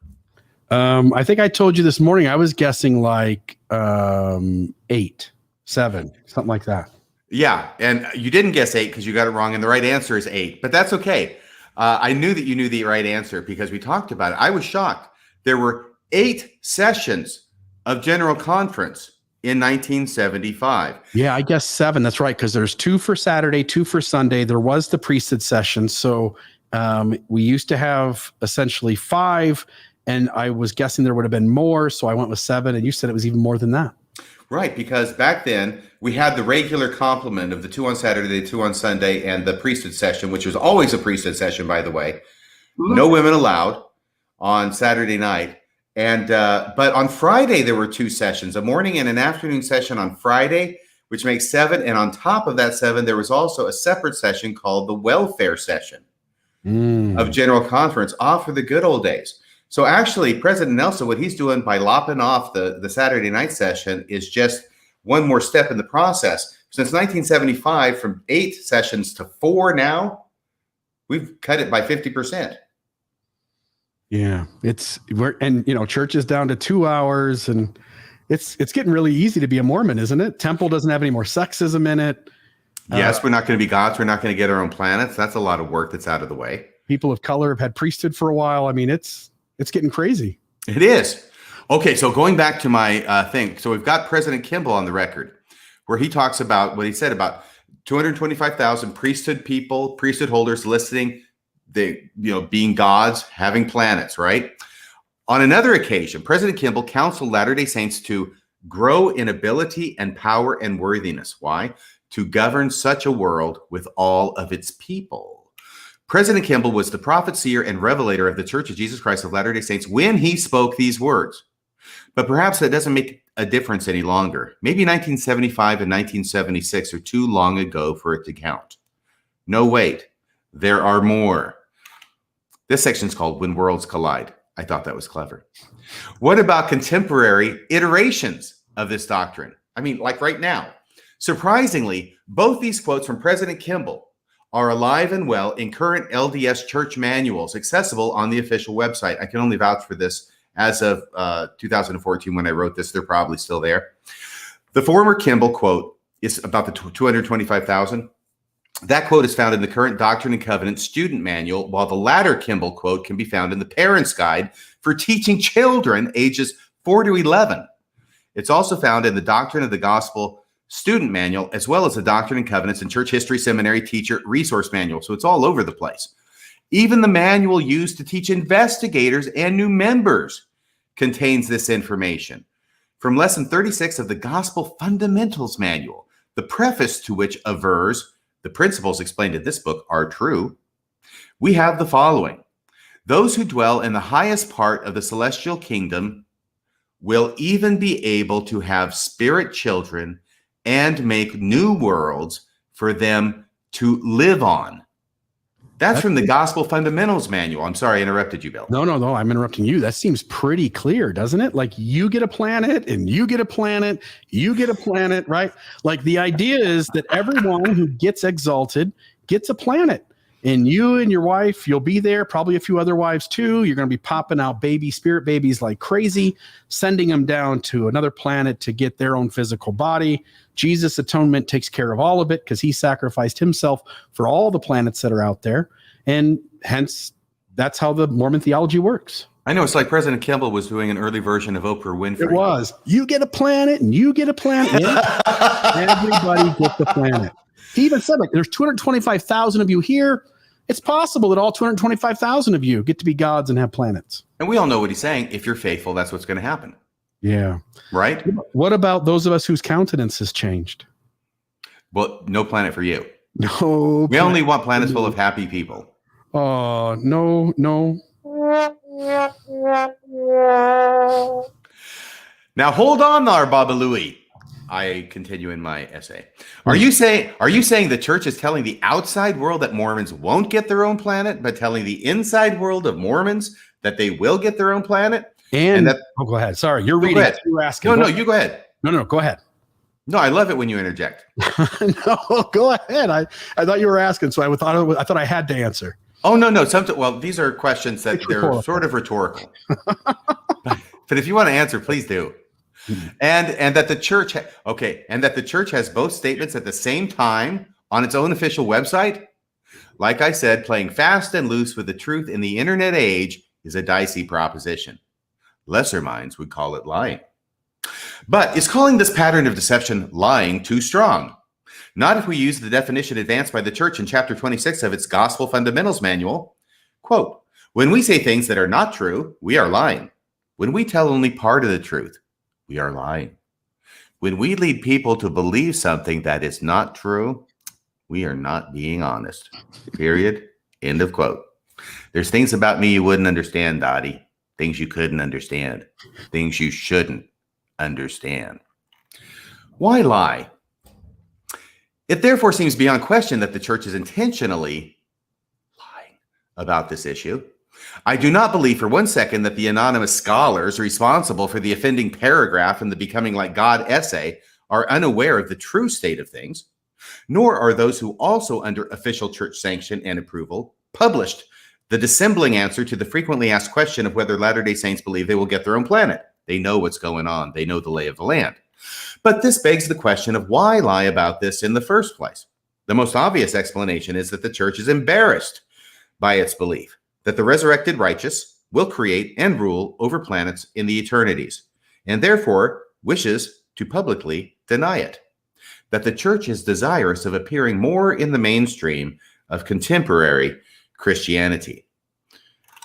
I think I told you this morning, I was guessing like 8, 7, something like that. Yeah. And you didn't guess 8 because you got it wrong. And the right answer is 8, but that's okay. I knew that you knew the right answer because we talked about it. I was shocked. There were 8 sessions of General Conference in 1975. Yeah, I guess 7. That's right. Because there's 2 for Saturday, 2 for Sunday. There was the priesthood session. So we used to have essentially 5. And I was guessing there would have been more. So I went with 7. And you said it was even more than that. Right. Because back then we had the regular complement of the 2 on Saturday, the 2 on Sunday, and the priesthood session, which was always a priesthood session, by the way. No women allowed on Saturday night. And but on Friday, there were 2 sessions, a morning and an afternoon session on Friday, which makes 7. And on top of that 7, there was also a separate session called the welfare session of General Conference, off for the good old days. So actually, President Nelson, what he's doing by lopping off the Saturday night session is just one more step in the process. Since 1975, from 8 sessions to 4 now, we've cut it by 50%. Yeah, church is down to 2 hours, and it's getting really easy to be a Mormon, isn't it? Temple doesn't have any more sexism in it. Yes, we're not going to be gods. We're not going to get our own planets. That's a lot of work that's out of the way. People of color have had priesthood for a while. I mean, it's getting crazy. It is. Okay, so going back to my thing. So we've got President Kimball on the record where he talks about what he said about 225,000 priesthood people, priesthood holders listening, being gods, having planets, right? On another occasion, President Kimball counseled Latter-day Saints to grow in ability and power and worthiness. Why? To govern such a world with all of its people. President Kimball was the prophet, seer, and revelator of the Church of Jesus Christ of Latter-day Saints when he spoke these words. But perhaps that doesn't make a difference any longer. Maybe 1975 and 1976 are too long ago for it to count. No, wait. There are more. This section is called When Worlds Collide. I thought that was clever. What about contemporary iterations of this doctrine? I mean, like right now. Surprisingly, both these quotes from President Kimball are alive and well in current LDS church manuals accessible on the official website. I can only vouch for this as of 2014 when I wrote this. They're probably still there. The former Kimball quote is about the 225,000. That quote is found in the current Doctrine and Covenants student manual, while the latter Kimball quote can be found in the Parents' Guide for teaching children ages 4 to 11. It's also found in the Doctrine of the Gospel student manual, as well as the Doctrine and Covenants and Church History Seminary teacher resource manual. So it's all over the place. Even the manual used to teach investigators and new members contains this information. From lesson 36 of the Gospel Fundamentals Manual, the preface to which avers the principles explained in this book are true, we have the following. Those who dwell in the highest part of the celestial kingdom will even be able to have spirit children and make new worlds for them to live on. That's from the Gospel Fundamentals Manual. I'm sorry I interrupted you, Bill. No, I'm interrupting you. That seems pretty clear, doesn't it? Like you get a planet and you get a planet, you get a planet, right? Like the idea is that everyone who gets exalted gets a planet. And you and your wife, you'll be there, probably a few other wives too. You're going to be popping out spirit babies like crazy, sending them down to another planet to get their own physical body. Jesus' atonement takes care of all of it because he sacrificed himself for all the planets that are out there. And hence, that's how the Mormon theology works. I know, it's like President Kimball was doing an early version of Oprah Winfrey. It was. You get a planet and you get a planet. And everybody gets a planet. He even said, like, there's 225,000 of you here. It's possible that all 225,000 of you get to be gods and have planets. And we all know what he's saying. If you're faithful, that's what's going to happen. Yeah. Right? What about those of us whose countenance has changed? Well, no planet for you. No. We only want planets full of happy people. Oh, no. Now, hold on there, Baba Louie. I continue in my essay. Are you saying the church is telling the outside world that Mormons won't get their own planet, but telling the inside world of Mormons that they will get their own planet? And that, go ahead. Sorry, you're reading. You're asking. No, you go ahead. No, go ahead. No, I love it when you interject. No, go ahead. I thought you were asking, so I thought I had to answer. Oh, no. Well, these are questions that they're sort of rhetorical. But if you want to answer, please do. And that the church, and that the church has both statements at the same time on its own official website. Like I said, playing fast and loose with the truth in the internet age is a dicey proposition. Lesser minds would call it lying. But is calling this pattern of deception lying too strong? Not if we use the definition advanced by the church in chapter 26 of its Gospel Fundamentals Manual. Quote, when we say things that are not true, we are lying. When we tell only part of the truth, we are lying. When we lead people to believe something that is not true, we are not being honest. Period. End of quote. There's things about me you wouldn't understand, Dottie. Things you couldn't understand. Things you shouldn't understand. Why lie? It therefore seems beyond question that the church is intentionally lying about this issue. I do not believe for one second that the anonymous scholars responsible for the offending paragraph in the Becoming Like God essay are unaware of the true state of things, nor are those who also under official church sanction and approval published the dissembling answer to the frequently asked question of whether Latter-day Saints believe they will get their own planet. They know what's going on. They know the lay of the land. But this begs the question of why lie about this in the first place. The most obvious explanation is that the church is embarrassed by its belief that the resurrected righteous will create and rule over planets in the eternities, and therefore wishes to publicly deny it. That the church is desirous of appearing more in the mainstream of contemporary Christianity.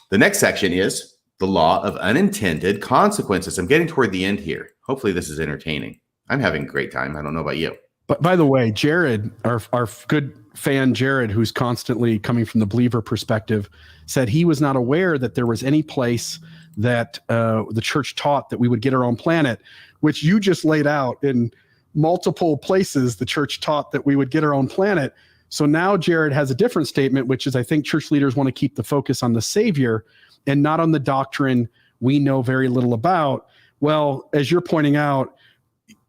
The next section is the law of unintended consequences. I'm getting toward the end here. Hopefully this is entertaining. I'm having a great time. I don't know about you. But by the way, Jared, our good fan Jared, who's constantly coming from the believer perspective, said he was not aware that there was any place that the church taught that we would get our own planet, which you just laid out in multiple places. The church taught that we would get our own planet. So now Jared has a different statement, which is, I think church leaders want to keep the focus on the Savior and not on the doctrine we know very little about. Well, as you're pointing out,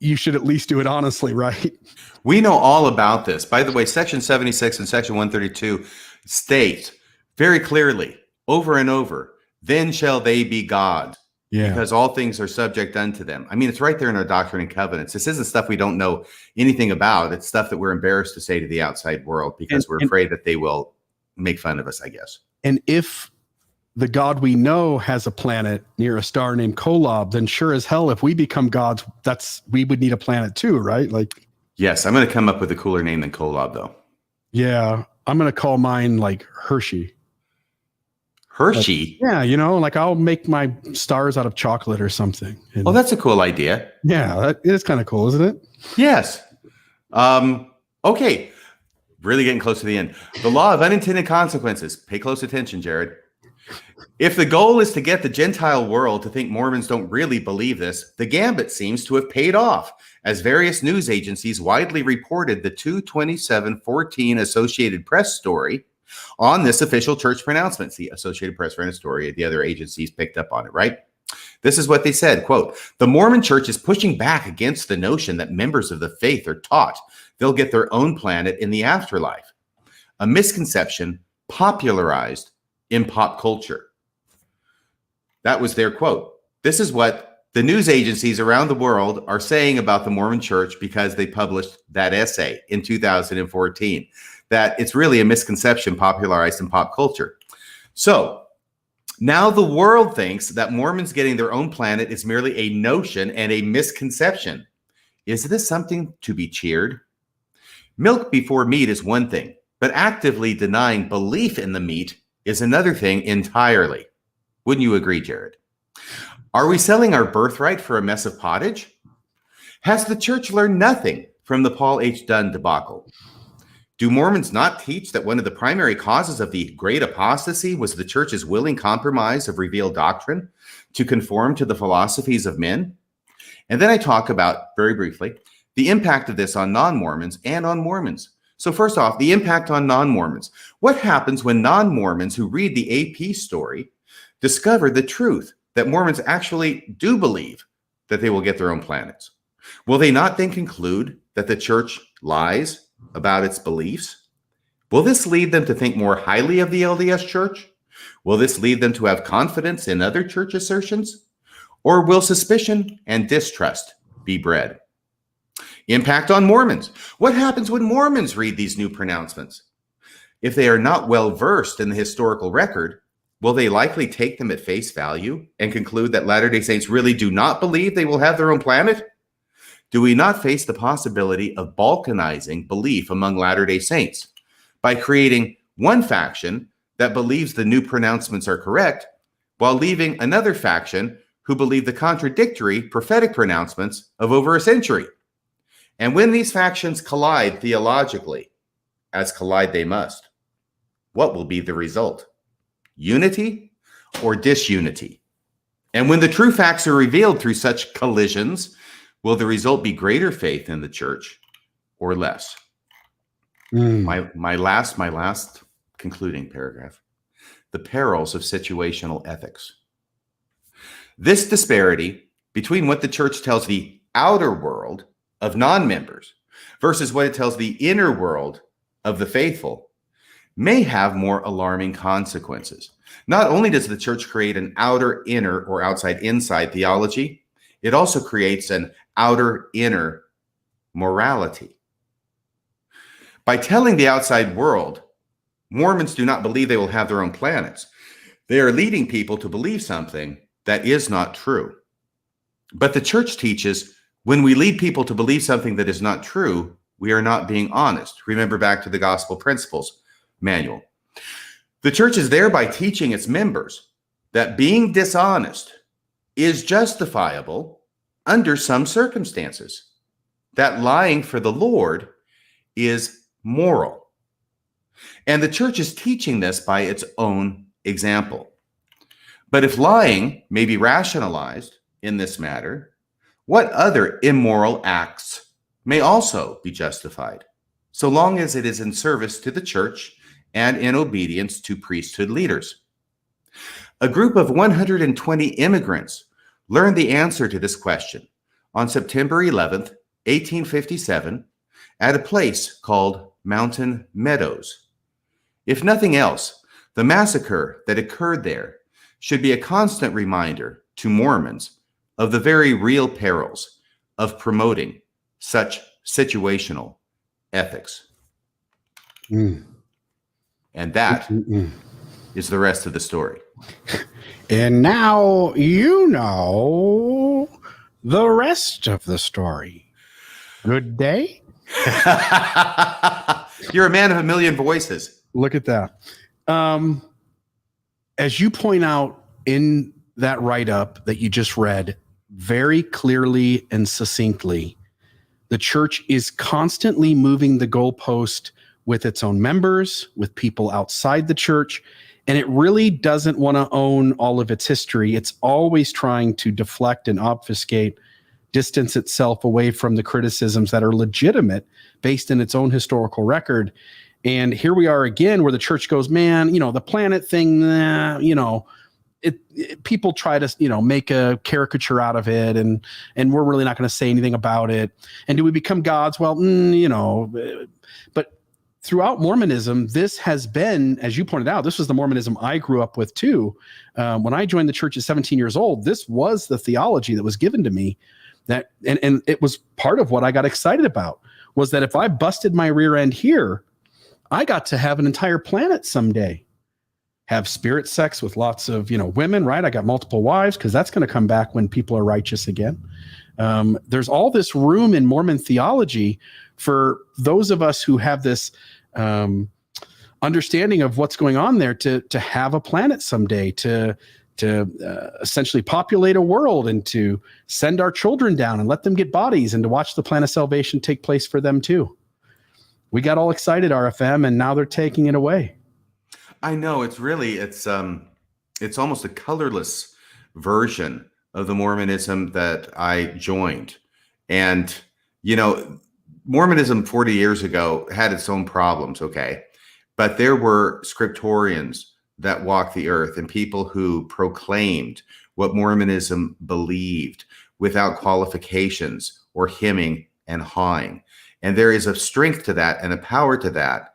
you should at least do it honestly, right? We know all about this. By the way, Section 76 and Section 132 state very clearly, over and over, then shall they be God, because all things are subject unto them. I mean, it's right there in our Doctrine and Covenants. This isn't stuff we don't know anything about. It's stuff that we're embarrassed to say to the outside world because we're afraid that they will make fun of us, I guess. And if the God we know has a planet near a star named Kolob, then sure as hell, if we become gods, we would need a planet too, right? Like, yes, I'm going to come up with a cooler name than Kolob, though. Yeah, I'm going to call mine like Hershey. Hershey? Like, yeah, like I'll make my stars out of chocolate or something. Well, that's a cool idea. Yeah, it is kind of cool, isn't it? Yes. Okay. Really getting close to the end. The law of unintended consequences. Pay close attention, Jared. If the goal is to get the Gentile world to think Mormons don't really believe this, the gambit seems to have paid off, as various news agencies widely reported the 2/27/14 Associated Press story on this official church pronouncement. The Associated Press ran a story, the other agencies picked up on it, right? This is what they said, quote, "The Mormon church is pushing back against the notion that members of the faith are taught they'll get their own planet in the afterlife, a misconception popularized in pop culture." That was their quote. This is what the news agencies around the world are saying about the Mormon church because they published that essay in 2014, that it's really a misconception popularized in pop culture. So now the world thinks that Mormons getting their own planet is merely a notion and a misconception. Is this something to be cheered? Milk before meat is one thing, but actively denying belief in the meat is another thing entirely. Wouldn't you agree, Jared? Are we selling our birthright for a mess of pottage? Has the church learned nothing from the Paul H. Dunn debacle? Do Mormons not teach that one of the primary causes of the great apostasy was the church's willing compromise of revealed doctrine to conform to the philosophies of men? And then I talk about, very briefly, the impact of this on non-Mormons and on Mormons. So first off, the impact on non-Mormons. What happens when non-Mormons who read the AP story discover the truth that Mormons actually do believe that they will get their own planets? Will they not then conclude that the church lies about its beliefs? Will this lead them to think more highly of the LDS church? Will this lead them to have confidence in other church assertions? Or will suspicion and distrust be bred? Impact on Mormons. What happens when Mormons read these new pronouncements? If they are not well versed in the historical record, will they likely take them at face value and conclude that Latter-day Saints really do not believe they will have their own planet? Do we not face the possibility of balkanizing belief among Latter-day Saints by creating one faction that believes the new pronouncements are correct while leaving another faction who believe the contradictory prophetic pronouncements of over a century? And when these factions collide theologically, as collide they must, what will be the result? Unity or disunity? And when the true facts are revealed through such collisions, will the result be greater faith in the church or less? My last concluding paragraph. The perils of situational ethics. This disparity between what the church tells the outer world of non-members versus what it tells the inner world of the faithful may have more alarming consequences. Not only does the church create an outer inner or outside inside theology, it also creates an outer inner morality. By telling the outside world Mormons do not believe they will have their own planets, they are leading people to believe something that is not true. But the church teaches when we lead people to believe something that is not true, we are not being honest. Remember back to the Gospel Principles manual. The church is thereby teaching its members that being dishonest is justifiable under some circumstances, that lying for the Lord is moral. And the church is teaching this by its own example. But if lying may be rationalized in this matter, what other immoral acts may also be justified, so long as it is in service to the church and in obedience to priesthood leaders? A group of 120 immigrants learned the answer to this question on September 11th, 1857, at a place called Mountain Meadows. If nothing else, the massacre that occurred there should be a constant reminder to Mormons of the very real perils of promoting such situational ethics. And that is the rest of the story. And now you know the rest of the story. Good day. You're a man of a million voices. Look at that. As you point out in that write-up that you just read, very clearly and succinctly, the church is constantly moving the goalpost with its own members, with people outside the church, and it really doesn't want to own all of its history. It's always trying to deflect and obfuscate, distance itself away from the criticisms that are legitimate based in its own historical record. And here we are again, where the church goes, man, the planet thing, people try to, make a caricature out of it, and we're really not going to say anything about it. And do we become gods? Well, but throughout Mormonism, this has been, as you pointed out, this was the Mormonism I grew up with too. When I joined the church at 17 years old, this was the theology that was given to me, that, and it was part of what I got excited about, was that if I busted my rear end here, I got to have an entire planet someday, have spirit sex with lots of, women, right? I got multiple wives, because that's going to come back when people are righteous again. There's all this room in Mormon theology for those of us who have this understanding of what's going on there to have a planet someday, to essentially populate a world, and to send our children down and let them get bodies, and to watch the plan of salvation take place for them too. We got all excited, RFM, and now they're taking it away. I know, it's almost a colorless version of the Mormonism that I joined. And, Mormonism 40 years ago had its own problems, okay? But there were scriptorians that walked the earth, and people who proclaimed what Mormonism believed without qualifications or hemming and hawing. And there is a strength to that and a power to that,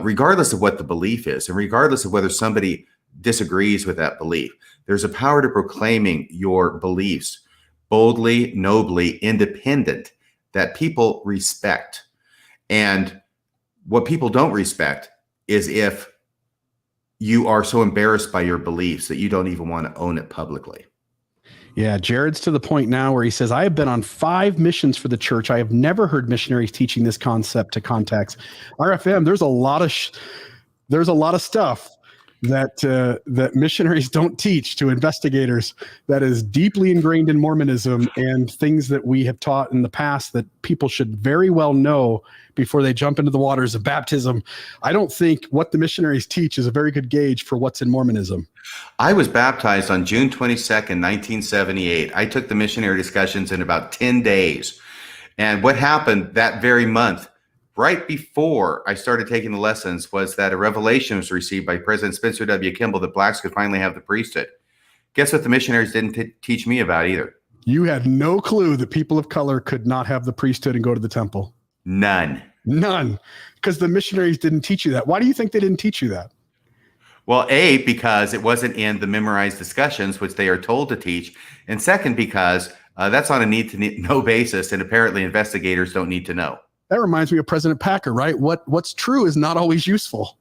regardless of what the belief is, and regardless of whether somebody disagrees with that belief. There's a power to proclaiming your beliefs boldly, nobly, independent, that people respect. And what people don't respect is if you are so embarrassed by your beliefs that you don't even want to own it publicly. Yeah, Jared's to the point now where he says, I have been on 5 missions for the church. I have never heard missionaries teaching this concept to contacts. RFM, there's a lot of stuff that missionaries don't teach to investigators that is deeply ingrained in Mormonism, and things that we have taught in the past that people should very well know before they jump into the waters of baptism. I don't think what the missionaries teach is a very good gauge for what's in Mormonism. I was baptized on June 22nd, 1978. I took the missionary discussions in about 10 days. And what happened that very month, right before I started taking the lessons, was that a revelation was received by President Spencer W. Kimball that blacks could finally have the priesthood. Guess what the missionaries didn't teach me about either? You had no clue that people of color could not have the priesthood and go to the temple. None. Because the missionaries didn't teach you that. Why do you think they didn't teach you that? Well, A, because it wasn't in the memorized discussions, which they are told to teach. And second, because that's on a need-to-know basis, and apparently investigators don't need to know. That reminds me of President Packer, right? What's true is not always useful.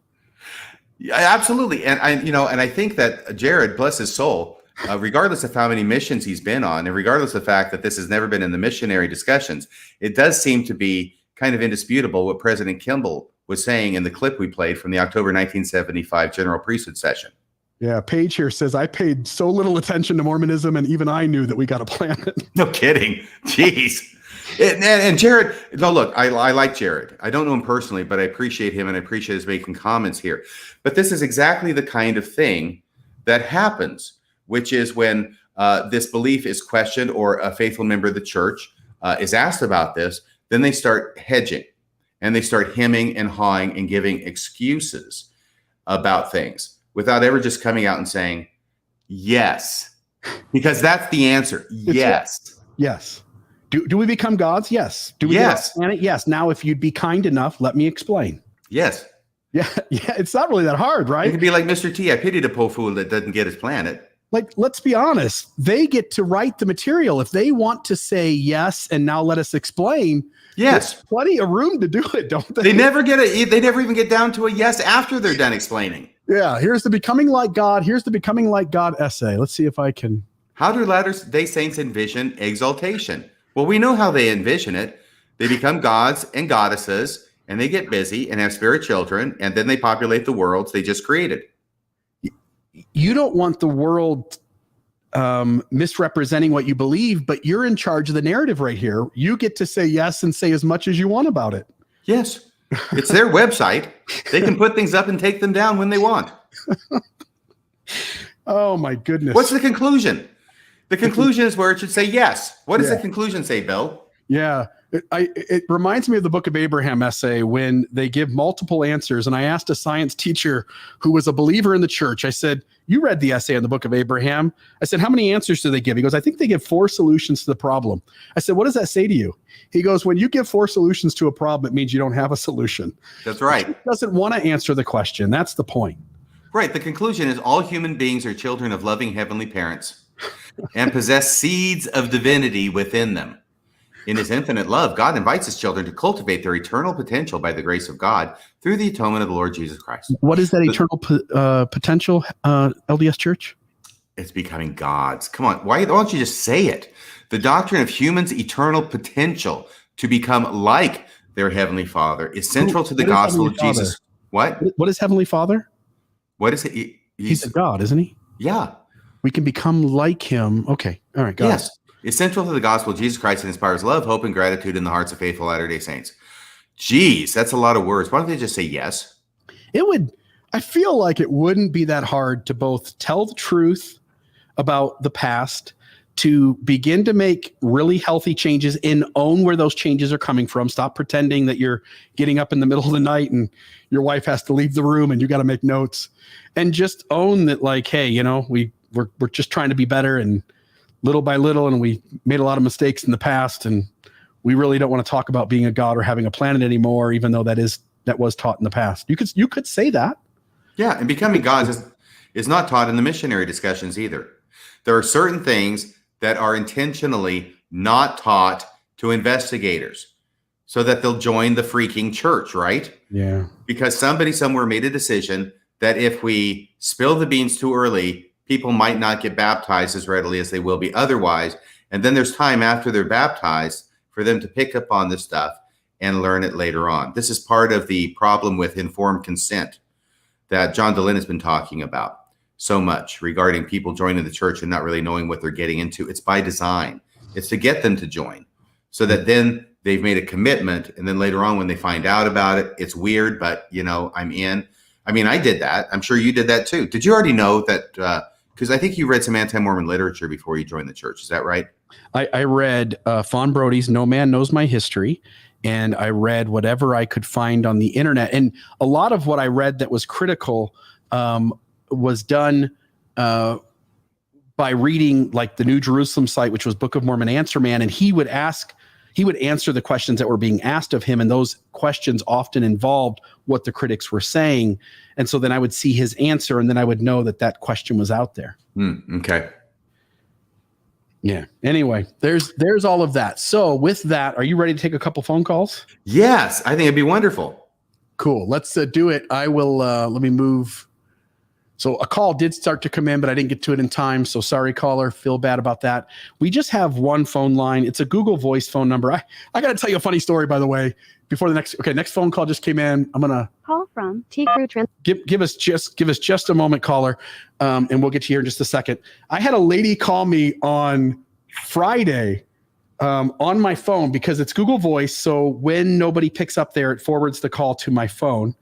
Yeah, absolutely. And I think that Jared, bless his soul, regardless of how many missions he's been on, and regardless of the fact that this has never been in the missionary discussions, it does seem to be kind of indisputable what President Kimball was saying in the clip we played from the October 1975 General Priesthood session. Yeah, Paige here says, I paid so little attention to Mormonism, and even I knew that we got a planet. No kidding. Jeez. And Jared, no, look, I like Jared. I don't know him personally, but I appreciate him and I appreciate his making comments here. But this is exactly the kind of thing that happens, which is when this belief is questioned or a faithful member of the church is asked about this, then they start hedging and they start hemming and hawing and giving excuses about things without ever just coming out and saying, yes, because that's the answer. Yes. Yes. Do we become gods? Yes. Do we Yes. get on the planet? Yes. Now, if you'd be kind enough, let me explain. Yes. Yeah. It's not really that hard, It right? could be like Mr. T. I pity the poor fool that doesn't get his planet. Like, let's be honest. They get to write the material. If they want to say yes, and now let us explain. Yes. There's plenty of room to do it, don't they? They never even get down to a yes after they're done explaining. Yeah. Here's the becoming like God. Here's the becoming like God essay. Let's see if I can. How do Latter-day Saints envision exaltation? Well, we know how they envision it. They become gods and goddesses, and they get busy and have spirit children, and then they populate the worlds they just created. You don't want the world misrepresenting what you believe, but you're in charge of the narrative right here. You get to say yes and say as much as you want about it. Yes. It's their website. They can put things up and take them down when they want. Oh, my goodness. What's the conclusion? The conclusion is where it should say yes. What does the conclusion say, Bill? Yeah. It reminds me of the Book of Abraham essay when they give multiple answers. And I asked a science teacher who was a believer in the church, I said, you read the essay on the Book of Abraham. I said, how many answers do they give? He goes, I think they give 4 solutions to the problem. I said, what does that say to you? He goes, when you give 4 solutions to a problem, it means you don't have a solution. That's right. He doesn't want to answer the question. That's the point. Right. The conclusion is all human beings are children of loving heavenly parents and possess seeds of divinity within them. In his infinite love, God invites his children to cultivate their eternal potential by the grace of God through the atonement of the Lord Jesus Christ. What is that eternal potential, LDS Church? It's becoming gods. Come on. Why don't you just say it? The doctrine of humans' eternal potential to become like their heavenly Father is central to the gospel of Jesus. What? What is Heavenly Father? What is it? He's a God, isn't he? Yeah. We can become like him. Okay. All right. Got Yes. It's central to the gospel of Jesus Christ and inspires love, hope, and gratitude in the hearts of faithful Latter-day Saints. Geez, that's a lot of words. Why don't they just say yes? I feel like it wouldn't be that hard to both tell the truth about the past, to begin to make really healthy changes and own where those changes are coming from. Stop pretending that you're getting up in the middle of the night and your wife has to leave the room and you got to make notes, and just own that, like, hey, we're just trying to be better, and little by little, and we made a lot of mistakes in the past, and we really don't want to talk about being a god or having a planet anymore, even though that was taught in the past. You could say that. Yeah, and becoming gods is not taught in the missionary discussions either. There are certain things that are intentionally not taught to investigators so that they'll join the freaking church, right? Yeah. Because somebody somewhere made a decision that if we spill the beans too early, people might not get baptized as readily as they will be otherwise. And then there's time after they're baptized for them to pick up on this stuff and learn it later on. This is part of the problem with informed consent that John Dehlin has been talking about so much regarding people joining the church and not really knowing what they're getting into. It's by design. It's to get them to join so that then they've made a commitment. And then later on, when they find out about it, it's weird, but I'm in. I mean, I did that. I'm sure you did that too. Did you already know that? Because I think you read some anti-Mormon literature before you joined the church. Is that right? I read Fawn Brody's No Man Knows My History, and I read whatever I could find on the internet. And a lot of what I read that was critical was done by reading like the New Jerusalem site, which was Book of Mormon Answer Man, and he would answer the questions that were being asked of him, and those questions often involved what the critics were saying. And so then I would see his answer, and then I would know that question was out there. Okay. Yeah. Anyway, there's all of that. So with that, are you ready to take a couple phone calls? Yes, I think it'd be wonderful. Cool. Let's do it. I will, let me move. So a call did start to come in, but I didn't get to it in time. So sorry, caller. Feel bad about that. We just have one phone line. It's a Google Voice phone number. I got to tell you a funny story, by the way, before the next phone call just came in. I'm going to call from T Crew Trans. Give us just a moment, caller. And we'll get you here in just a second. I had a lady call me on Friday on my phone because it's Google Voice. So when nobody picks up there, it forwards the call to my phone.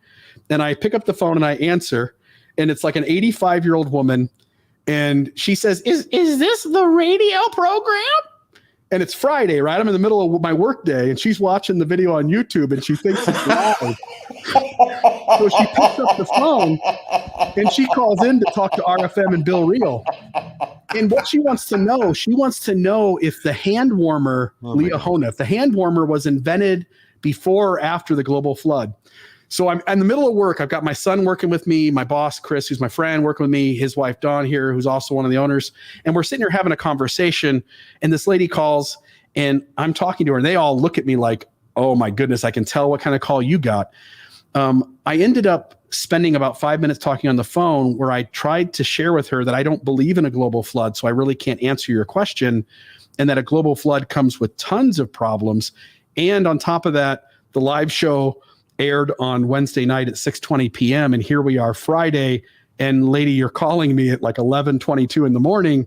And I pick up the phone and I answer, and it's like an 85-year-old woman. And she says, is this the radio program? And it's Friday, right? I'm in the middle of my work day, and she's watching the video on YouTube, and she thinks it's live. So she picks up the phone, and she calls in to talk to RFM and Bill Reel. And what she wants to know if the hand warmer, Leahona, if the hand warmer was invented before or after the global flood. So I'm in the middle of work. I've got my son working with me, my boss, Chris, who's my friend, working with me, his wife, Dawn, here, who's also one of the owners. And we're sitting here having a conversation, and this lady calls, and I'm talking to her, and they all look at me like, oh, my goodness, I can tell what kind of call you got. I ended up spending about 5 minutes talking on the phone where I tried to share with her that I don't believe in a global flood, so I really can't answer your question, and that a global flood comes with tons of problems. And on top of that, the live show aired on Wednesday night at 6:20 p.m. And here we are Friday. And lady, you're calling me at like 11:22 in the morning,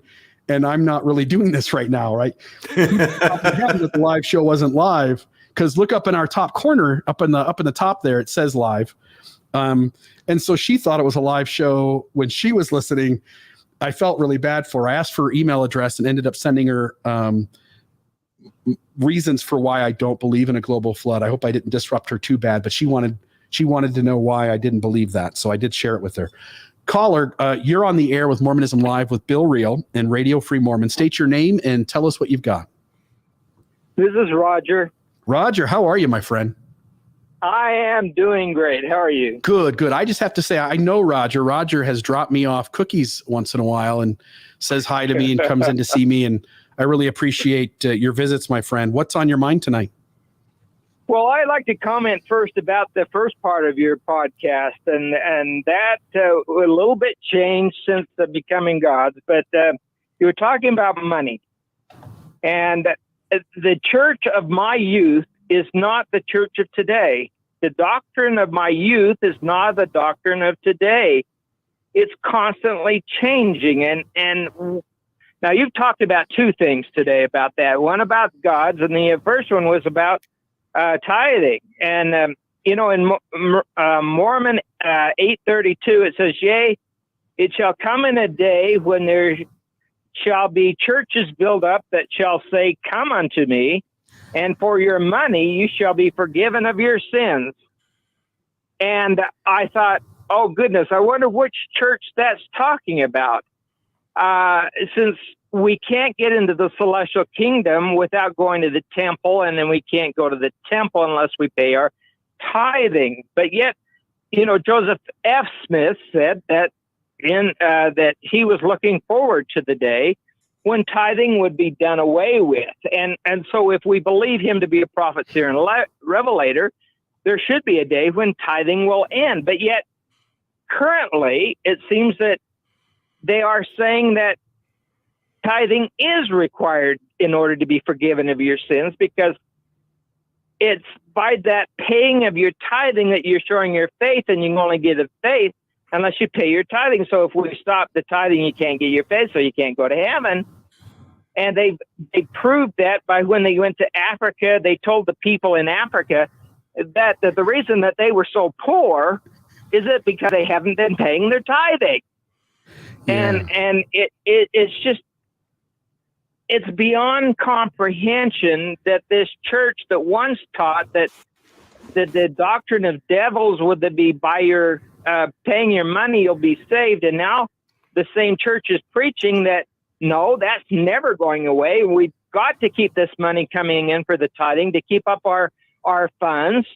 and I'm not really doing this right now, right? That the live show wasn't live, because look up in our top corner, up in the top there, it says live. And so she thought it was a live show when she was listening. I felt really bad for her. I asked for her email address and ended up sending her reasons for why I don't believe in a global flood. I hope I didn't disrupt her too bad, but she wanted to know why I didn't believe that. So I did share it with her. Caller, you're on the air with Mormonism Live with Bill Reel and Radio Free Mormon. State your name and tell us what you've got. This is Roger. Roger, how are you, my friend? I am doing great. How are you? Good. I just have to say, I know Roger. Roger has dropped me off cookies once in a while and says hi to me and comes in to see me. And I really appreciate your visits, my friend. What's on your mind tonight? Well, I'd like to comment first about the first part of your podcast, and that a little bit changed since the Becoming Gods, but you were talking about money. And the church of my youth is not the church of today. The doctrine of my youth is not the doctrine of today. It's constantly changing. And now you've talked about two things today about that. One about gods, and the first one was about tithing. And, in Mormon 8:32, it says, yea, it shall come in a day when there shall be churches built up that shall say, come unto me, and for your money you shall be forgiven of your sins. And I thought, oh, goodness, I wonder which church that's talking about. Since we can't get into the celestial kingdom without going to the temple, and then we can't go to the temple unless we pay our tithing. But yet, Joseph F. Smith said that that he was looking forward to the day when tithing would be done away with. And so if we believe him to be a prophet, seer, and revelator, there should be a day when tithing will end. But yet, currently, it seems that they are saying that tithing is required in order to be forgiven of your sins, because it's by that paying of your tithing that you're showing your faith, and you can only get a faith unless you pay your tithing. So if we stop the tithing, you can't get your faith, so you can't go to heaven. And they proved that by when they went to Africa, they told the people in Africa that the reason that they were so poor is it because they haven't been paying their tithing. Yeah. And it's just, it's beyond comprehension that this church that once taught that the doctrine of devils would be by your paying your money, you'll be saved. And now the same church is preaching that, no, that's never going away. We've got to keep this money coming in for the tithing to keep up our funds.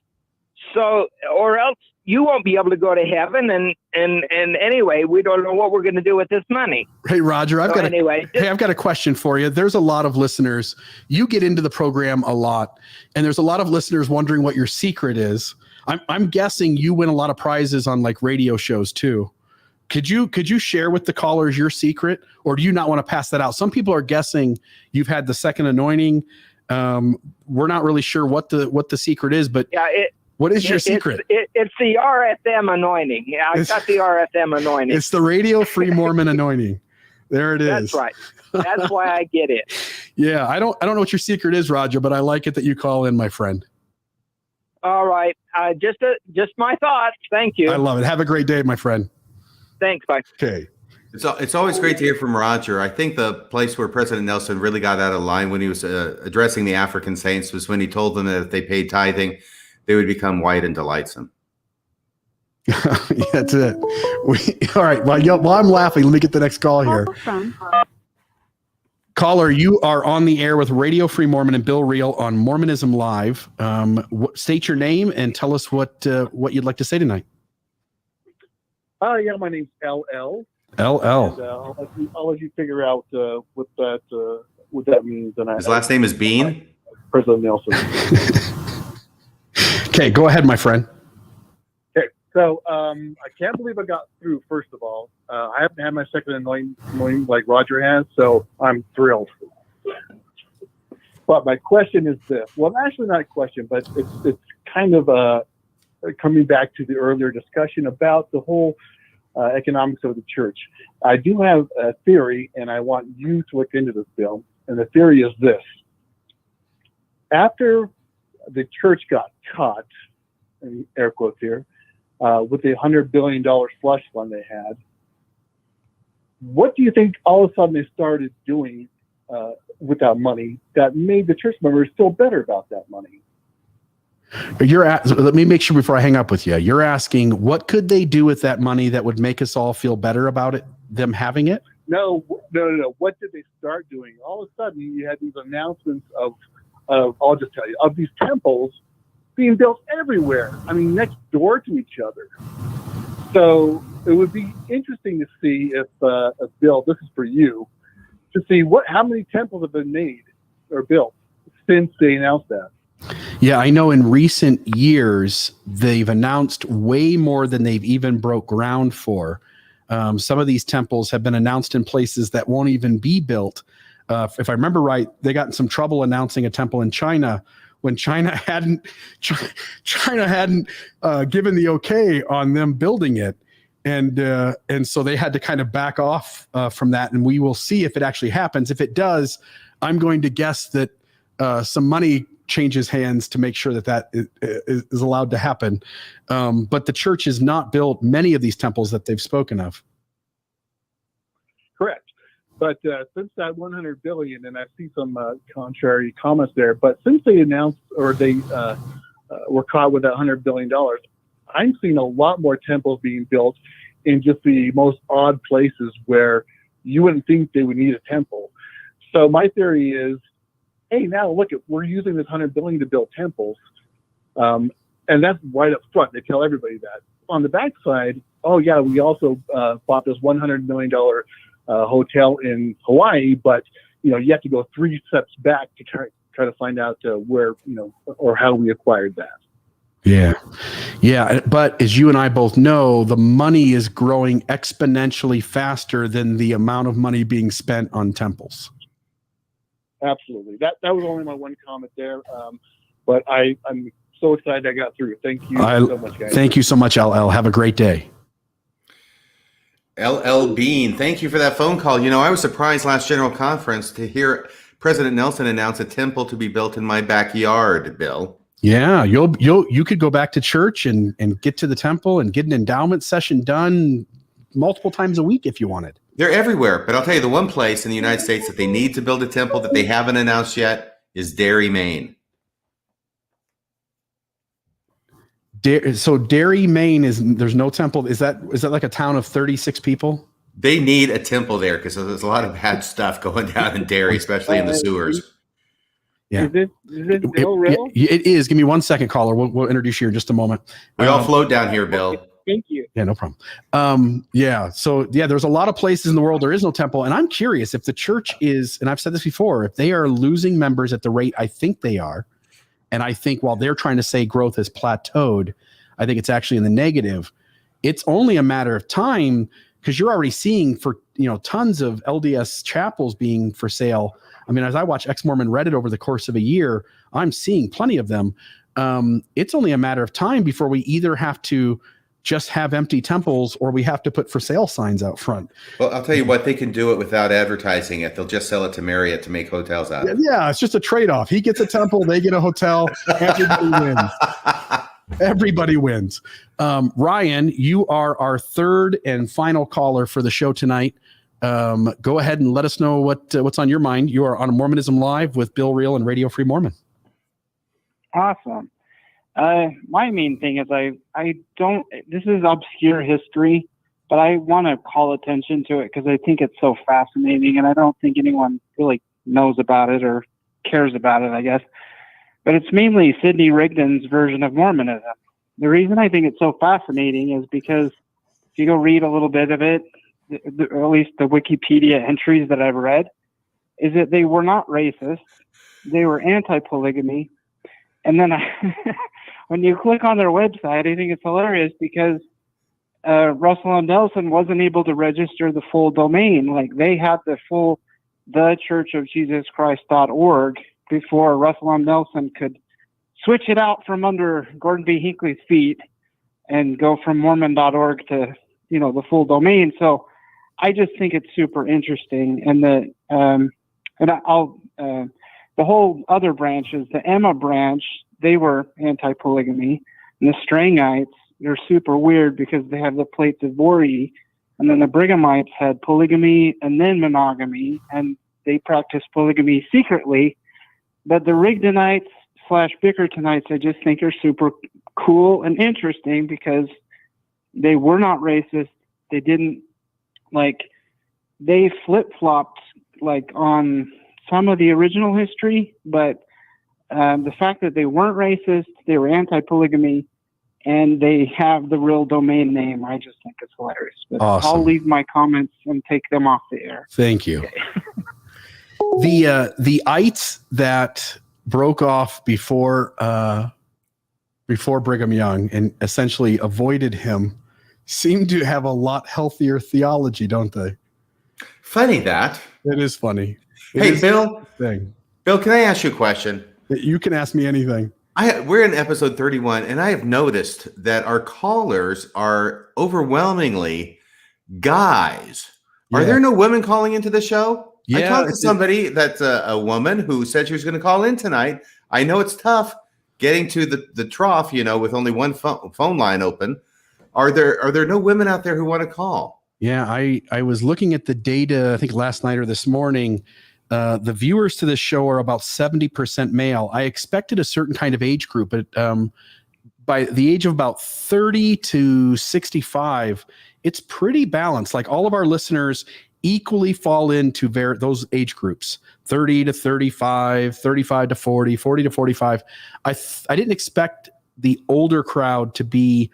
So, or else you won't be able to go to heaven. And anyway, we don't know what we're going to do with this money. Hey, Roger, I've got a question for you. There's a lot of listeners. You get into the program a lot, and there's a lot of listeners wondering what your secret is. I'm guessing you win a lot of prizes on like radio shows too. Could you share with the callers your secret, or do you not want to pass that out? Some people are guessing you've had the second anointing. We're not really sure what the secret is, but yeah, what is your secret? It's the RFM anointing. Yeah, I got the RFM anointing. It's the Radio Free Mormon anointing. There it is. That's right. That's why I get it. Yeah, I don't know what your secret is, Roger, but I like it that you call in, my friend. All right. Just my thoughts. Thank you. I love it. Have a great day, my friend. Thanks. Bye. Okay. It's always great to hear from Roger. I think the place where President Nelson really got out of line when he was addressing the African saints was when he told them that if they paid tithing, they would become white and delightsome. That's it. All right. While I'm laughing, let me get the next call here. Caller, you are on the air with Radio Free Mormon and Bill Reel on Mormonism Live. State your name and tell us what you'd like to say tonight. Yeah, my name's LL. LL. And, I'll let you figure out what that means. And his last name is Bean? President Nelson. Okay, go ahead, my friend. Okay, so I can't believe I got through, first of all. I haven't had my second anointing like Roger has, so I'm thrilled. But my question is this. Well, actually not a question, but it's kind of coming back to the earlier discussion about the whole economics of the church. I do have a theory, and I want you to look into this, Bill. And the theory is this. After the church got caught, in air quotes here, with the $100 billion slush fund they had, what do you think all of a sudden they started doing with that money that made the church members feel better about that money? Let me make sure before I hang up with you. You're asking what could they do with that money that would make us all feel better about it, them having it? No. What did they start doing? All of a sudden, you had these announcements of I'll just tell you, of these temples being built everywhere. I mean, next door to each other. So it would be interesting to see if Bill, this is for you, to see how many temples have been made or built since they announced that. Yeah, I know in recent years, they've announced way more than they've even broke ground for. Some of these temples have been announced in places that won't even be built. If I remember right, they got in some trouble announcing a temple in China when China hadn't given the okay on them building it. And so they had to kind of back off from that. And we will see if it actually happens. If it does, I'm going to guess that some money changes hands to make sure that is allowed to happen. But the church has not built many of these temples that they've spoken of. Correct. But since that 100 billion, and I see some contrary comments there, but since they announced or they were caught with that $100 billion, I'm seeing a lot more temples being built in just the most odd places where you wouldn't think they would need a temple. So my theory is, hey, now look, we're using this $100 billion to build temples, and that's right up front. They tell everybody that. On the backside, oh yeah, we also bought this $100 million hotel in Hawaii, but you have to go 3 steps back to try to find out where or how we acquired that. Yeah. But as you and I both know, the money is growing exponentially faster than the amount of money being spent on temples. Absolutely. That was only my one comment there. But I'm so excited I got through. Thank you so much, guys. Thank you so much, LL. Have a great day. LL Bean, thank you for that phone call. I was surprised last General Conference to hear President Nelson announce a temple to be built in my backyard, Bill. Yeah, you could go back to church and get to the temple and get an endowment session done multiple times a week if you wanted. They're everywhere, but I'll tell you, the one place in the United States that they need to build a temple that they haven't announced yet is Derry, Maine. So Derry, Maine there's no temple. Is that like a town of 36 people? They need a temple there because there's a lot of bad stuff going down in Derry, especially in the sewers. Yeah. Is it Bill real? It is. Give me 1 second, caller. We'll introduce you in just a moment. We all float down here, Bill. Thank you. Yeah, no problem. There's a lot of places in the world there is no temple. And I'm curious if the church is, and I've said this before, if they are losing members at the rate I think they are, and I think while they're trying to say growth has plateaued, I think it's actually in the negative. It's only a matter of time because you're already seeing for tons of LDS chapels being for sale. I mean, as I watch Ex-Mormon Reddit over the course of a year, I'm seeing plenty of them. It's only a matter of time before we either have to just have empty temples, or we have to put for sale signs out front. Well, I'll tell you what, they can do it without advertising it. They'll just sell it to Marriott to make hotels out of it. Yeah, it's just a trade-off. He gets a temple, they get a hotel. Everybody wins. Everybody wins. Ryan, you are our third and final caller for the show tonight. Go ahead and let us know what's on your mind. You are on Mormonism Live with Bill Reel and Radio Free Mormon. Awesome. My main thing is I don't, this is obscure history, but I want to call attention to it because I think it's so fascinating, and I don't think anyone really knows about it or cares about it, I guess. But it's mainly Sidney Rigdon's version of Mormonism. The reason I think it's so fascinating is because if you go read a little bit of it, or at least the Wikipedia entries that I've read, is that they were not racist. They were anti-polygamy. And then when you click on their website, I think it's hilarious because Russell M. Nelson wasn't able to register the full domain. Like, they had the full thechurchofjesuschrist.org before Russell M. Nelson could switch it out from under Gordon B. Hinckley's feet and go from Mormon.org to, the full domain. So I just think it's super interesting. And the whole other branches, the Emma branch, they were anti-polygamy. And the Strangites, they're super weird because they have the plates of Vori. And then the Brighamites had polygamy and then monogamy, and they practiced polygamy secretly. But the Rigdonites / Bickertonites, I just think are super cool and interesting because they were not racist. They didn't, they flip-flopped, on some of the original history, but the fact that they weren't racist, they were anti-polygamy, and they have the real domain name, I just think it's hilarious. But awesome. I'll leave my comments and take them off the air. Thank you. Okay. The ites that broke off before Brigham Young and essentially avoided him seem to have a lot healthier theology, don't they? Funny that. It is funny. Hey, Bill. Thing. Bill, can I ask you a question? You can ask me anything. We're in episode 31, and I have noticed that our callers are overwhelmingly guys. Are there no women calling into the show? Yeah, I talked to somebody that's a woman who said she was going to call in tonight. I know it's tough getting to the trough, with only one phone line open. Are there no women out there who want to call? Yeah, I was looking at the data, I think last night or this morning. The viewers to this show are about 70% male. I expected a certain kind of age group, but by the age of about 30 to 65, it's pretty balanced. Like, all of our listeners equally fall into those age groups: 30 to 35, 35 to 40, 40 to 45. I didn't expect the older crowd to be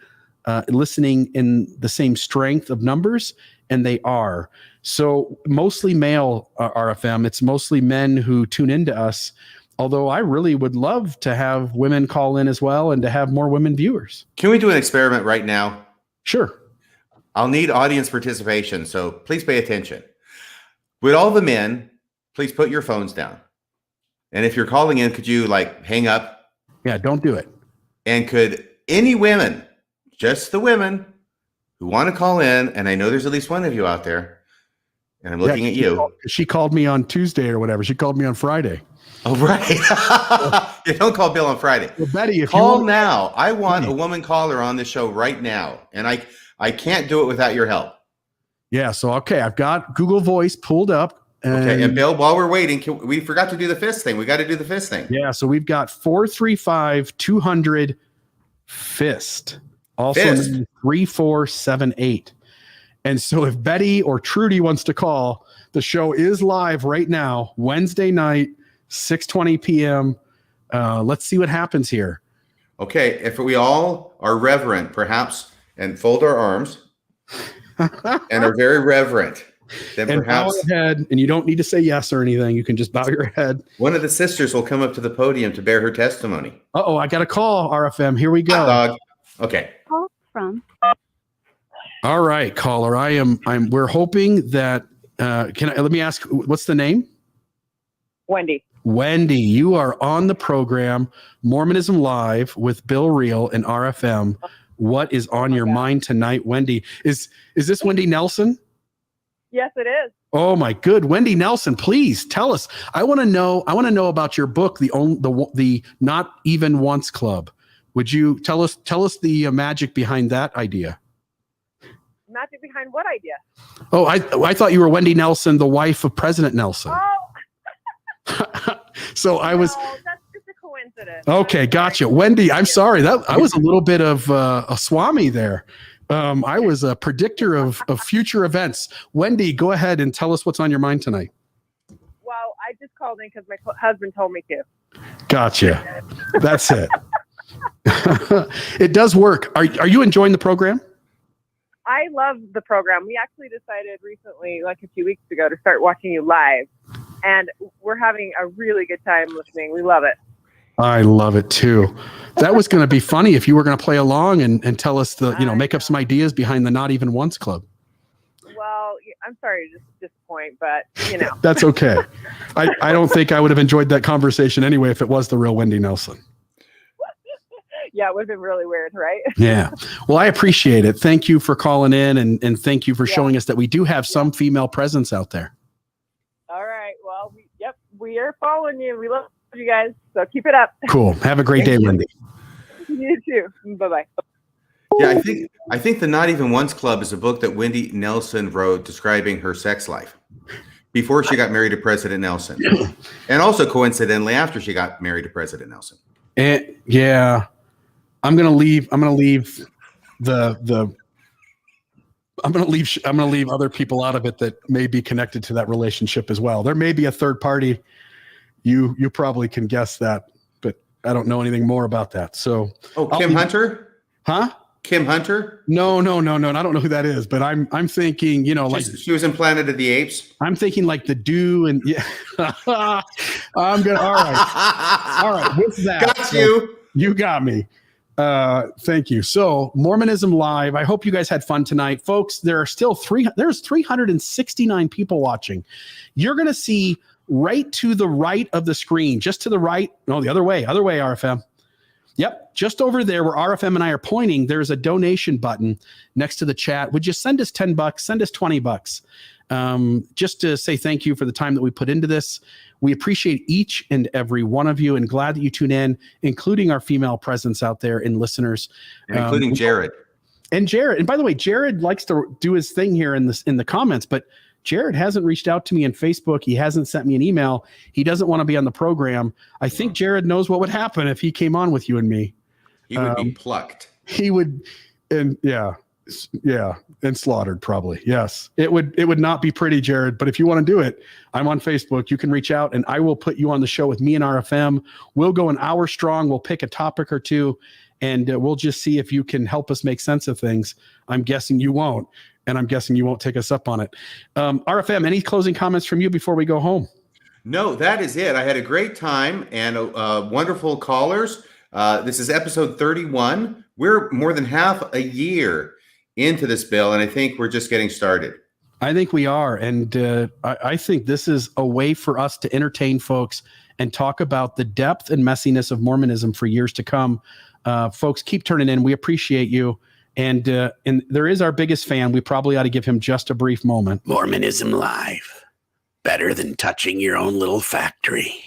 listening in the same strength of numbers, and they are. So mostly male RFM. It's mostly men who tune into us, although I really would love to have women call in as well and to have more women viewers. Can we do an experiment right now? Sure. I'll need audience participation, so please pay attention. Would all the men please put your phones down? And if you're calling in, could you hang up? Yeah, don't do it. And could any women, just the women who want to call in, and I know there's at least one of you out there, and I'm looking at you. She called me on Tuesday or whatever. She called me on Friday. Oh, right. Yeah, don't call Bill on Friday. Well, Betty, if call you now. I want a woman caller on the show right now, and I can't do it without your help. Yeah, so okay, I've got Google Voice pulled up. Okay, and Bill, while we're waiting, we forgot to do the fist thing. We got to do the fist thing. Yeah, so we've got 435-200 fist. Also 3478. And so if Betty or Trudy wants to call, the show is live right now, Wednesday night, 6:20 p.m. Let's see what happens here. Okay, if we all are reverent, perhaps, and fold our arms and are very reverent, then and perhaps bow your head, and you don't need to say yes or anything. You can just bow your head. One of the sisters will come up to the podium to bear her testimony. Uh-oh, I got a call, RFM. Here we go. Hot dog. Okay. Call from. All right, caller. We're hoping that let me ask, what's the name? Wendy. Wendy, you are on the program Mormonism Live with Bill Reel and RFM. What is on your mind tonight, Wendy? Is this Wendy Nelson? Yes, it is. Oh my good, Wendy Nelson, please tell us. I want to know about your book, the Not Even Once Club. Would you tell us the magic behind that idea? Magic behind what idea? Oh, I thought you were Wendy Nelson, the wife of President Nelson. Oh. So I was. No, that's just a coincidence. Okay, gotcha, Wendy. I'm sorry that I was a little bit of a swami there. I was a predictor of future events. Wendy, go ahead and tell us what's on your mind tonight. Well, I just called in because my husband told me to. Gotcha. That's it. It does work. Are you enjoying the program? I love the program. We actually decided recently, like a few weeks ago, to start watching you live. And we're having a really good time listening. We love it. I love it too. That was going to be funny if you were going to play along and tell us make up some ideas behind the Not Even Once Club. Well, I'm sorry to disappoint, but That's okay. I don't think I would have enjoyed that conversation anyway if it was the real Wendy Nelson. Yeah, it would have been really weird, right? Yeah. Well, I appreciate it. Thank you for calling in and thank you for showing us that we do have some female presence out there. All right. Well, we are following you. We love you guys, so keep it up. Cool. Have a great day, Wendy. You too. Bye-bye. Yeah, I think the Not Even Once Club is a book that Wendy Nelson wrote describing her sex life before she got married to President Nelson, and also coincidentally after she got married to President Nelson. And yeah, I'm gonna leave other people out of it that may be connected to that relationship as well. There may be a third party. You probably can guess that, but I don't know anything more about that. So, Kim Hunter? Huh? Kim Hunter? No. I don't know who that is, but I'm thinking, she was in Planet of the Apes. I'm thinking like the Dew and yeah. I'm gonna. All right. With that, got you. You got me. Thank you. So Mormonism Live. I hope you guys had fun tonight, folks. There are still there's 369 people watching. You're gonna see right to the right of the screen, just to the right. No, the other way, RFM. Yep. Just over there where RFM and I are pointing, there's a donation button next to the chat. Would you send us $10? Send us $20. Just to say thank you for the time that we put into this. We appreciate each and every one of you and glad that you tune in, including our female presence out there and listeners. And including Jared. And Jared. And by the way, Jared likes to do his thing here in the comments, but Jared hasn't reached out to me in Facebook. He hasn't sent me an email. He doesn't want to be on the program. I think Jared knows what would happen if he came on with you and me. He would be plucked. He would, and and slaughtered probably. Yes, it would not be pretty, Jared. But if you want to do it, I'm on Facebook. You can reach out, and I will put you on the show with me and RFM. We'll go an hour strong. We'll pick a topic or two, and we'll just see if you can help us make sense of things. I'm guessing you won't. And I'm guessing you won't take us up on it. RFM, any closing comments from you before we go home? No, that is it. I had a great time and wonderful callers. This is episode 31. We're more than half a year into this bill, and I think we're just getting started. I think we are. And I think this is a way for us to entertain folks and talk about the depth and messiness of Mormonism for years to come. Folks, keep turning in. We appreciate you. And there is our biggest fan. We probably ought to give him just a brief moment. Mormonism Live. Better than touching your own little factory.